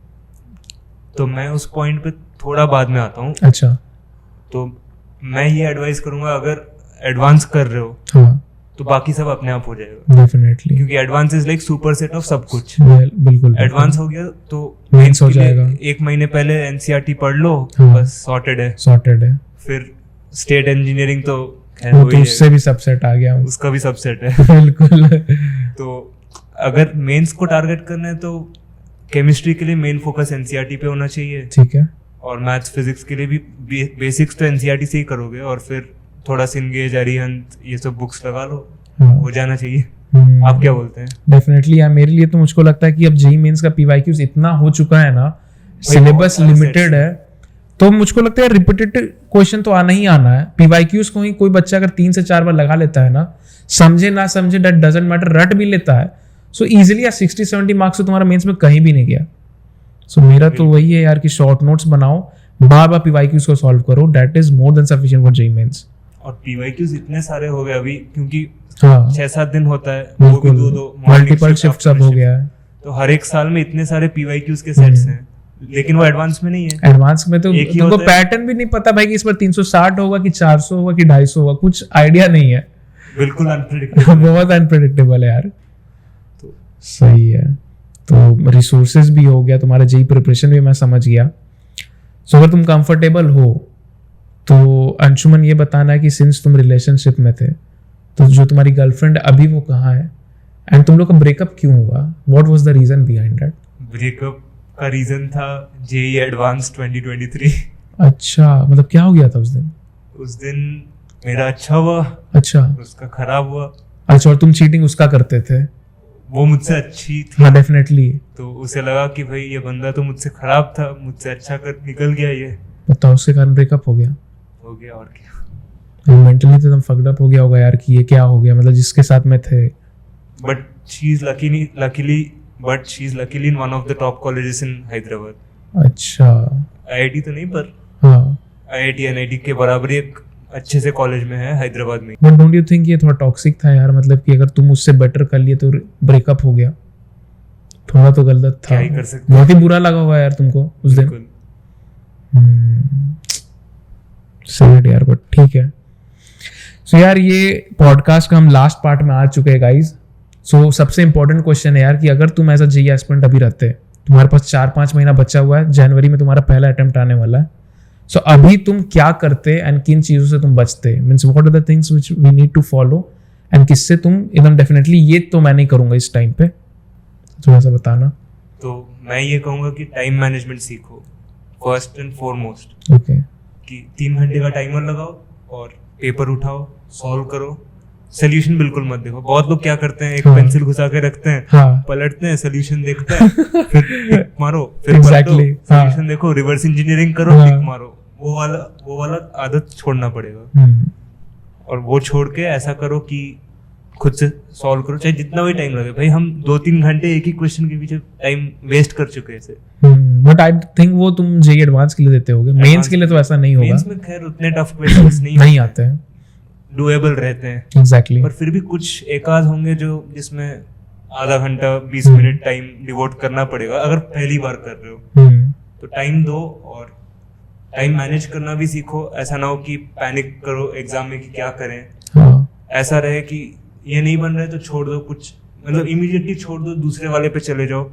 [SPEAKER 1] तो मैं उस पॉइंट पे थोड़ा बाद में आता हूँ।
[SPEAKER 2] अच्छा।
[SPEAKER 1] तो मैं ये एडवाइस करूंगा, अगर एडवांस कर रहे हो
[SPEAKER 2] हाँ
[SPEAKER 1] तो बाकी सब अपने आप हो जाएगा,
[SPEAKER 2] डेफिनेटली।
[SPEAKER 1] क्योंकि advance is like super set of सब कुछ।
[SPEAKER 2] बिल्कुल
[SPEAKER 1] एडवांस हो गया तो
[SPEAKER 2] मेंस हो
[SPEAKER 1] के लिए
[SPEAKER 2] जाएगा।
[SPEAKER 1] 1 महीने पहले एनसीईआरटी पढ़ लो,
[SPEAKER 2] हाँ।
[SPEAKER 1] बस सॉर्टेड है।
[SPEAKER 2] सॉर्टेड है।
[SPEAKER 1] फिर स्टेट इंजीनियरिंग तो खैर
[SPEAKER 2] वो
[SPEAKER 1] हो
[SPEAKER 2] तो
[SPEAKER 1] ही
[SPEAKER 2] उससे भी सबसेट आ गया।
[SPEAKER 1] उसका भी सबसेट है।
[SPEAKER 2] बिल्कुल।
[SPEAKER 1] तो अगर मेंस को टारगेट करना है तो केमिस्ट्री के लिए मेन फोकस एनसीईआरटी पे होना चाहिए,
[SPEAKER 2] ठीक है।
[SPEAKER 1] और मैथ्स फिजिक्स के लिए भी बेसिक्स तो एनसीईआरटी से ही करोगे, और फिर थोड़ा सिंगेज, अरिहंत, ये सब बुक्स लगा लो, हो जाना चाहिए। आप क्या बोलते हैं?
[SPEAKER 2] डेफिनेटली यार, मेरे लिए तो मुझको लगता है कि अब जेई मेंस का PYQs इतना हो चुका है ना, सिलेबस लिमिटेड है, तो मुझको लगता है रिपीटेड क्वेश्चन तो आना ही आना है। PYQs को ही कोई बच्चा अगर 3 से 4 बार लगा लेता है ना, समझे ना समझे दैट डजंट मैटर, रट भी लेता है, सो इजीली 60-70 मार्क्स तो तुम्हारा मेंस में कहीं भी नहीं गया। सो मेरा तो वही है यार कि शॉर्ट नोट्स बनाओ, बार बार PYQs को सॉल्व करो, that is more than sufficient for JEE mains.
[SPEAKER 1] और PYQs इतने सारे हो गए अभी, क्योंकि
[SPEAKER 2] हाँ
[SPEAKER 1] 6-7 दिन होता है, वो भी
[SPEAKER 2] बिल्कुल,
[SPEAKER 1] 2-2
[SPEAKER 2] मल्टीपल शिफ्ट सब हो गया है।
[SPEAKER 1] तो हर एक साल में इतने सारे PYQs के सेट्स हैं, लेकिन वो एडवांस में नहीं है।
[SPEAKER 2] एडवांस में तो
[SPEAKER 1] एक ही
[SPEAKER 2] तुमको
[SPEAKER 1] होता है।
[SPEAKER 2] पैटर्न भी नहीं पता भाई कि इस बार 360 होगा कि 400 होगा कि 250 होगा, कुछ आइडिया नहीं है।
[SPEAKER 1] बिल्कुल अनप्रेडिक्टेबल।
[SPEAKER 2] बहुत अनप्रेडिक्टेबल है यार।
[SPEAKER 1] तो
[SPEAKER 2] सही है। तो रिसोर्सेज भी हो गया, तुम्हारा जेई प्रिपरेशन भी मैं समझ गया। सो अगर तुम कंफर्टेबल हो तो अंशुमन ये बताना है कि सिंस तुम रिलेशनशिप में थे तो जो तुम्हारी गर्लफ्रेंड अभी वो कहाँ है, एंड तुम लोग का ब्रेकअप क्यों हुआ? What was the reason behind that?
[SPEAKER 1] Breakup का रीजन था जेई एडवांस 2023।
[SPEAKER 2] अच्छा, मतलब क्या हो गया था उस दिन?
[SPEAKER 1] उस दिन मेरा अच्छा हुआ,
[SPEAKER 2] अच्छा
[SPEAKER 1] उसका खराब हुआ।
[SPEAKER 2] अच्छा, और तुम चीटिंग उसका करते थे?
[SPEAKER 1] वो मुझसे अच्छी थी,
[SPEAKER 2] हाँ डेफिनेटली।
[SPEAKER 1] तो उसे लगा कि भाई ये बंदा तो मुझसे खराब था, मुझसे अच्छा कर निकल गया, ये
[SPEAKER 2] बताओ, उसके कारण ब्रेकअप हो गया?
[SPEAKER 1] हो गया और क्या।
[SPEAKER 2] मेंटली तो तुम फक्ड अप हो गया होगा यार कि ये क्या हो गया, मतलब जिसके साथ में थे।
[SPEAKER 1] But she is luckily in one of the top colleges in Hyderabad.
[SPEAKER 2] अच्छा।
[SPEAKER 1] आईआईटी तो नहीं, पर
[SPEAKER 2] हाँ,
[SPEAKER 1] आईआईटी एनआईटी के बराबर एक अच्छे से कॉलेज में है हैदराबाद में।
[SPEAKER 2] बट डोंट यू थिंक ये थोड़ा टॉक्सिक था यार, मतलब कि अगर तुम उससे बेटर कर लिए तो ब्रेकअप हो गया, थोड़ा तो गलत था।
[SPEAKER 1] क्या ही कर सकते,
[SPEAKER 2] बहुत ही बुरा लगा होगा यार तुमको उस दिन।
[SPEAKER 1] बिल्कुल।
[SPEAKER 2] सैड यार, बट ठीक है। सो यार ये पॉडकास्ट का हम लास्ट पार्ट में आ चुके हैं गाइज। सो सबसे इंपॉर्टेंट क्वेश्चन है यार कि अगर तुम एज अ जेईई एस्पिरेंट अभी रहते, तुम्हारे पास 4-5 महीना बचा हुआ है, जनवरी में तुम्हारा पहला अटेम्प्ट आने वाला है, सो अभी तुम क्या करते एंड किन चीजों से तुम बचते? Means what are the things which we need to follow and किससे तुम एकदम डेफिनेटली ये तो मैं नहीं करूंगा इस टाइम पे, थोड़ा सा बताना।
[SPEAKER 1] तो मैं ये कहूंगा कि टाइम मैनेजमेंट सीखो फर्स्ट एंड फॉरमोस्ट।
[SPEAKER 2] ओके।
[SPEAKER 1] कि 3 घंटे का टाइमर लगाओ और पेपर उठाओ, सॉल्व करो, सोल्यूशन बिल्कुल मत देखो। बहुत लोग क्या करते हैं, एक
[SPEAKER 2] हाँ।
[SPEAKER 1] पेंसिल घुसा के रखते हैं,
[SPEAKER 2] हाँ
[SPEAKER 1] पलटते हैं, सोल्यूशन देखते हैं, फिर टिक मारो, फिर
[SPEAKER 2] Exactly, हाँ।
[SPEAKER 1] सोल्यूशन देखो, रिवर्स इंजीनियरिंग करो,
[SPEAKER 2] हाँ।
[SPEAKER 1] टिक मारो। वो वाला आदत छोड़ना पड़ेगा।
[SPEAKER 2] हम्म,
[SPEAKER 1] और वो छोड़ के ऐसा करो कि खुद से सॉल्व करो, चाहे जितना भी टाइम लगे। भाई हम 2-3 घंटे एक ही क्वेश्चन के पीछे टाइम वेस्ट कर चुके हैं ऐसे।
[SPEAKER 2] बट आई थिंक वो तुम जेईई एडवांस के लिए देते होगे, मेंस के लिए तो ऐसा नहीं होगा।
[SPEAKER 1] मेंस में खैर उतने टफ क्वेश्चंस
[SPEAKER 2] नहीं आते हैं।
[SPEAKER 1] डुएबल रहते हैं,
[SPEAKER 2] एग्जैक्टली।
[SPEAKER 1] पर फिर भी कुछ एक आध होंगे जो जिसमें आधा घंटा 20 मिनट टाइम डिवोट करना पड़ेगा अगर पहली बार कर रहे हो। तो टाइम दो और टाइम मैनेज करना भी सीखो। ऐसा ना हो कि पैनिक करो एग्जाम में कि क्या करें।
[SPEAKER 2] हाँ
[SPEAKER 1] ऐसा रहे कि ये नहीं बन रहा है तो छोड़ दो, कुछ मतलब इमीडिएटली छोड़ दो, दूसरे वाले पे चले जाओ,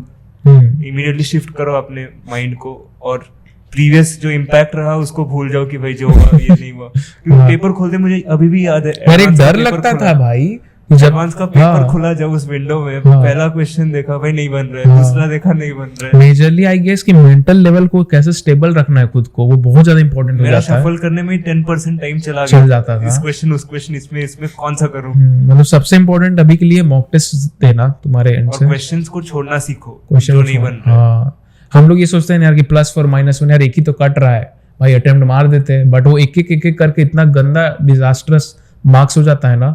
[SPEAKER 1] इमीडिएटली शिफ्ट करो अपने माइंड को, और प्रीवियस जो इम्पैक्ट रहा उसको भूल जाओ कि भाई जो हुआ ये नहीं हुआ। क्योंकि पेपर खोलते मुझे अभी भी याद है,
[SPEAKER 2] पर एक
[SPEAKER 1] advance का
[SPEAKER 2] डर
[SPEAKER 1] पेपर
[SPEAKER 2] लगता
[SPEAKER 1] खुला।
[SPEAKER 2] था भाई जब
[SPEAKER 1] एडवांस का पेपर
[SPEAKER 2] हाँ,
[SPEAKER 1] खुला, जब उस विंडो में
[SPEAKER 2] हाँ,
[SPEAKER 1] पहला क्वेश्चन देखा, भाई नहीं बन रहा है,
[SPEAKER 2] हाँ,
[SPEAKER 1] दूसरा देखा नहीं बन रहा है।
[SPEAKER 2] मेजरली आई गेस कि मेंटल लेवल को कैसे स्टेबल रखना है खुद को, वो बहुत ज्यादा इंपॉर्टेंट हो
[SPEAKER 1] मेरा
[SPEAKER 2] जाता है।
[SPEAKER 1] शफल करने में 10% टाइम चला
[SPEAKER 2] चल
[SPEAKER 1] गया,
[SPEAKER 2] जाता था।
[SPEAKER 1] इस क्वेश्चन उस क्वेश्चन, इसमें कौन सा करूं।
[SPEAKER 2] मतलब सबसे इंपॉर्टेंट अभी के लिए मॉक टेस्ट देना तुम्हारे एंड
[SPEAKER 1] और
[SPEAKER 2] से।
[SPEAKER 1] क्वेश्चंस को छोड़ना सीखो
[SPEAKER 2] क्वेश्चन
[SPEAKER 1] जो नहीं बन रहा है।
[SPEAKER 2] हाँ, हम लोग ये सोचते हैं यार कि +4 -1 यार एक ही तो कट रहा है, भाई अटेम्प्ट मार देते हैं, बट वो एक एक करके इतना गंदा डिजास्टरस मार्क्स हो जाता है ना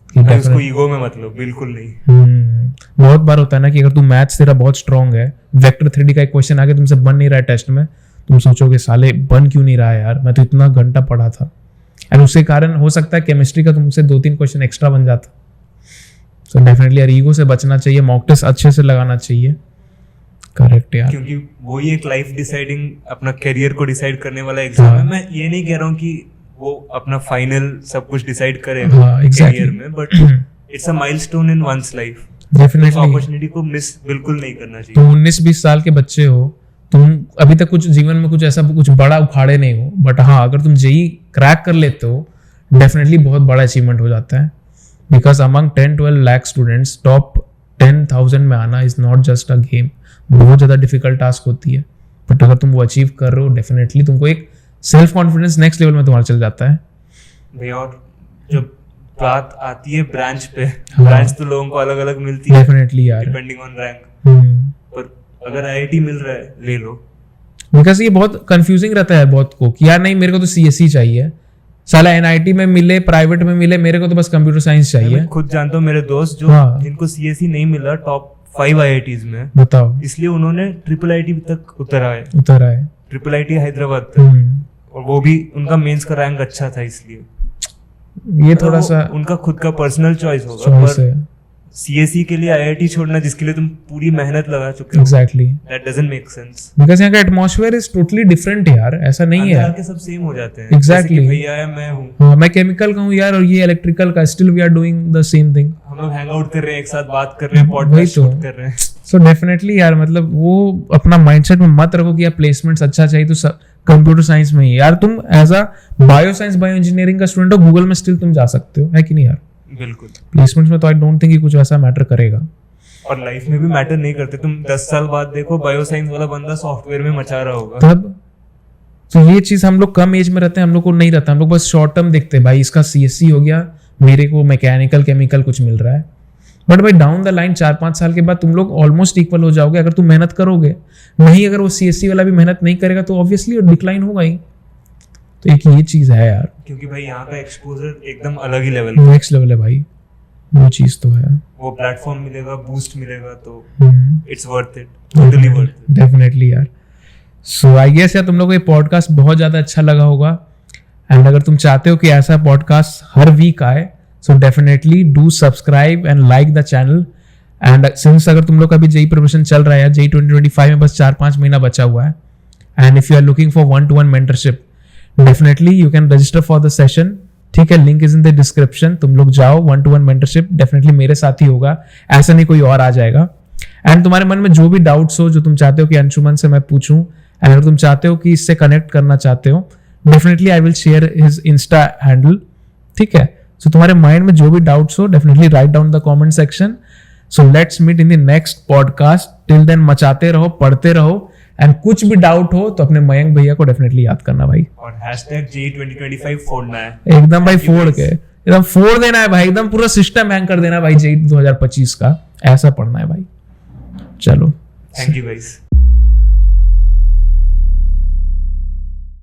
[SPEAKER 2] कि
[SPEAKER 1] भाई उसको ईगो में मतलब बिल्कुल नहीं।
[SPEAKER 2] बहुत बार होता है ना कि अगर तुम मैथ्स तेरा बहुत स्ट्रांग है, वेक्टर 3D का एक क्वेश्चन आके तुमसे बन नहीं रहा है टेस्ट में, तुम सोचोगे साले बन क्यों नहीं रहा है यार, मैं तो इतना घंटा पढ़ा था। एंड उसके कारण हो सकता है केमिस्ट्री का तुमसे 2-3 क्वेश्चन एक्स्ट्रा बन जाता। सो डेफिनेटली यार ईगो से बचना चाहिए, मॉक टेस्ट अच्छे से लगाना चाहिए। करेक्ट यार,
[SPEAKER 1] क्योंकि वो ही एक लाइफ डिसाइडिंग, अपना करियर को डिसाइड करने वाला एग्जाम है। मैं ये नहीं कह रहा हूँ कि वो अपना फाइनल सब कुछ डिसाइड करेगा
[SPEAKER 2] हाँ, exactly.
[SPEAKER 1] करियर में, but it's a milestone in one's life.
[SPEAKER 2] Definitely
[SPEAKER 1] opportunity को मिस बिल्कुल नहीं करना चाहिए।
[SPEAKER 2] तुम 19-20 साल के बच्चे हो, तुम अभी तक कुछ जीवन में कुछ ऐसा कुछ बड़ा उखाड़े नहीं हो, बट हाँ अगर तुम जेईई क्रैक कर लेते हो डेफिनेटली बहुत बड़ा अचीवमेंट हो जाता है। Because among 10-12 lakh students top 10,000 में आना is not just a game, बहुत ज़्यादा डिफिकल्ट टास्क होती है। बट अगर तुम वो अचीव कर रहे हो डेफिनेटली तुमको एक सेल्फ कॉन्फिडेंस नेक्स्ट लेवल में तुम्हारा चल जाता है
[SPEAKER 1] भैया। और जब बात आती है ब्रांच पे,
[SPEAKER 2] हाँ,
[SPEAKER 1] ब्रांच तो लोगों को अलग अलग मिलती है
[SPEAKER 2] डेफिनेटली यार,
[SPEAKER 1] डिपेंडिंग ऑन रैंक। पर अगर आईआईटी मिल रहा है ले लो।
[SPEAKER 2] बिकॉज ये बहुत कंफ्यूजिंग रहता है बहुत को कि यार नहीं मेरे को तो सीएसई चाहिए, साला एनआईटी में मिले प्राइवेट में मिले, मेरे को तो बस कंप्यूटर साइंस चाहिए।
[SPEAKER 1] मैं खुद जानता हूँ मेरे दोस्त जो
[SPEAKER 2] हाँ,
[SPEAKER 1] जिनको सीएसई नहीं मिला टॉप 5 आईआईटीज में,
[SPEAKER 2] बताओ,
[SPEAKER 1] इसलिए उन्होंने ट्रिपल आईटी तक उतर
[SPEAKER 2] आए
[SPEAKER 1] ट्रिपल आईटी हैदराबाद तक, और वो भी उनका मेंस का रैंक अच्छा था, इसलिए
[SPEAKER 2] ये थोड़ा सा
[SPEAKER 1] उनका खुद का पर्सनल चॉइस होगा।
[SPEAKER 2] चॉइस
[SPEAKER 1] पर
[SPEAKER 2] है।
[SPEAKER 1] सीएसई के लिए आईआईटी छोड़ना जिसके लिए तुम पूरी मेहनत लगा चुके हो,
[SPEAKER 2] exactly,
[SPEAKER 1] that doesn't make sense.
[SPEAKER 2] Because यहाँ का एटमॉस्फेयर इज टोटली डिफरेंट यार, ऐसा नहीं है
[SPEAKER 1] के सब सेम हो जाते हैं।
[SPEAKER 2] Exactly.
[SPEAKER 1] जैसे कि भैया है, मैं हूँ,
[SPEAKER 2] हाँ, मैं केमिकल का हूँ यार और ये इलेक्ट्रिकल का, still we are doing the same thing.
[SPEAKER 1] हम लोग हैंग आउट कर रहे हैं, एक साथ बात कर रहे हैं,
[SPEAKER 2] वही
[SPEAKER 1] पॉडकास्ट
[SPEAKER 2] तो।
[SPEAKER 1] शूट कर रहे हैं।
[SPEAKER 2] सो डेफिनेटली यार मतलब वो अपना माइंडसेट में मत रखो कि यार प्लेसमेंट्स अच्छा चाहिए तो कंप्यूटर साइंस में ही यार, तुम as a bio science bio engineering का स्टूडेंट हो, गूगल में स्टिल तुम जा सकते हो, है कि नहीं यार?
[SPEAKER 1] बिल्कुल।
[SPEAKER 2] प्लेसमेंट्स में तो आई डोंट थिंक कि कुछ ऐसा मैटर करेगा।
[SPEAKER 1] और लाइफ में भी मैटर नहीं करते। तुम 10 साल बाद देखो बायो साइंस वाला बंदा सॉफ्टवेयर में मचा रहा होगा,
[SPEAKER 2] तब तो ये चीज हम लोग कम एज में रहते हैं, हम लोग को नहीं रहता, हम लोग बस शॉर्ट टर्म देखते हैं, भाई इसका CSC हो गया, मेरे को मैकेनिकल केमिकल कुछ मिल रहा है। बट भाई डाउन द लाइन 4-5 साल के बाद तुम लोग ऑलमोस्ट इक्वल हो जाओगे अगर तुम मेहनत करोगे। नहीं, अगर वो CSC वाला भी मेहनत नहीं करेगा तो ऑब्वियसली डिक्लाइन होगा ही। तो एक ये चीज है यार,
[SPEAKER 1] क्योंकि भाई यहाँ का एक्सपोजर एकदम अलग ही लेवल,
[SPEAKER 2] नेक्स्ट लेवल है भाई, वो चीज तो है।
[SPEAKER 1] वो प्लेटफॉर्म मिलेगा, बूस्ट मिलेगा, तो
[SPEAKER 2] hmm.
[SPEAKER 1] It's worth it, totally worth it.
[SPEAKER 2] Definitely यार। सो आई गेस यार तुम लोगों को ये पॉडकास्ट बहुत ज्यादा अच्छा लगा होगा, एंड अगर तुम चाहते हो कि ऐसा पॉडकास्ट हर वीक आए, so definitely do subscribe and like the channel. And since अगर तुम लोग का भी जेई प्रिपरेशन चल रहा है यार, जेई 2025 में बस 4-5 महीना बचा हुआ है, and if you are looking for 1-to-1 mentorship, definitely you can register for the session. ठीक है, link is in the description, तुम लोग जाओ। 1-to-1 मेंटरशिप डेफिनेटली मेरे साथ ही होगा, ऐसा नहीं कोई और आ जाएगा। एंड तुम्हारे मन में जो भी डाउट्स हो, जो तुम चाहते हो कि अंशुमन से मैं पूछूं, एंड अगर तुम चाहते हो कि इससे कनेक्ट करना चाहते हो, definitely I will share his Insta handle. ठीक है, सो तुम्हारे माइंड में जो भी डाउट्स हो, definitely write down the comment section. So let's meet in the next podcast. Till then मचाते रहो, पढ़ते रहो, एंड कुछ भी डाउट हो तो अपने मयंक भैया को डेफिनेटली याद करना भाई,
[SPEAKER 1] और #JEE 2025 फोड़ना है
[SPEAKER 2] एकदम भाई, फोड़ के एकदम फोड़ देना है भाई, एकदम पूरा सिस्टम हैंग कर देना है भाई, जेई 2025 का ऐसा पढ़ना है भाई। चलो,
[SPEAKER 1] थैंक यू गाइस।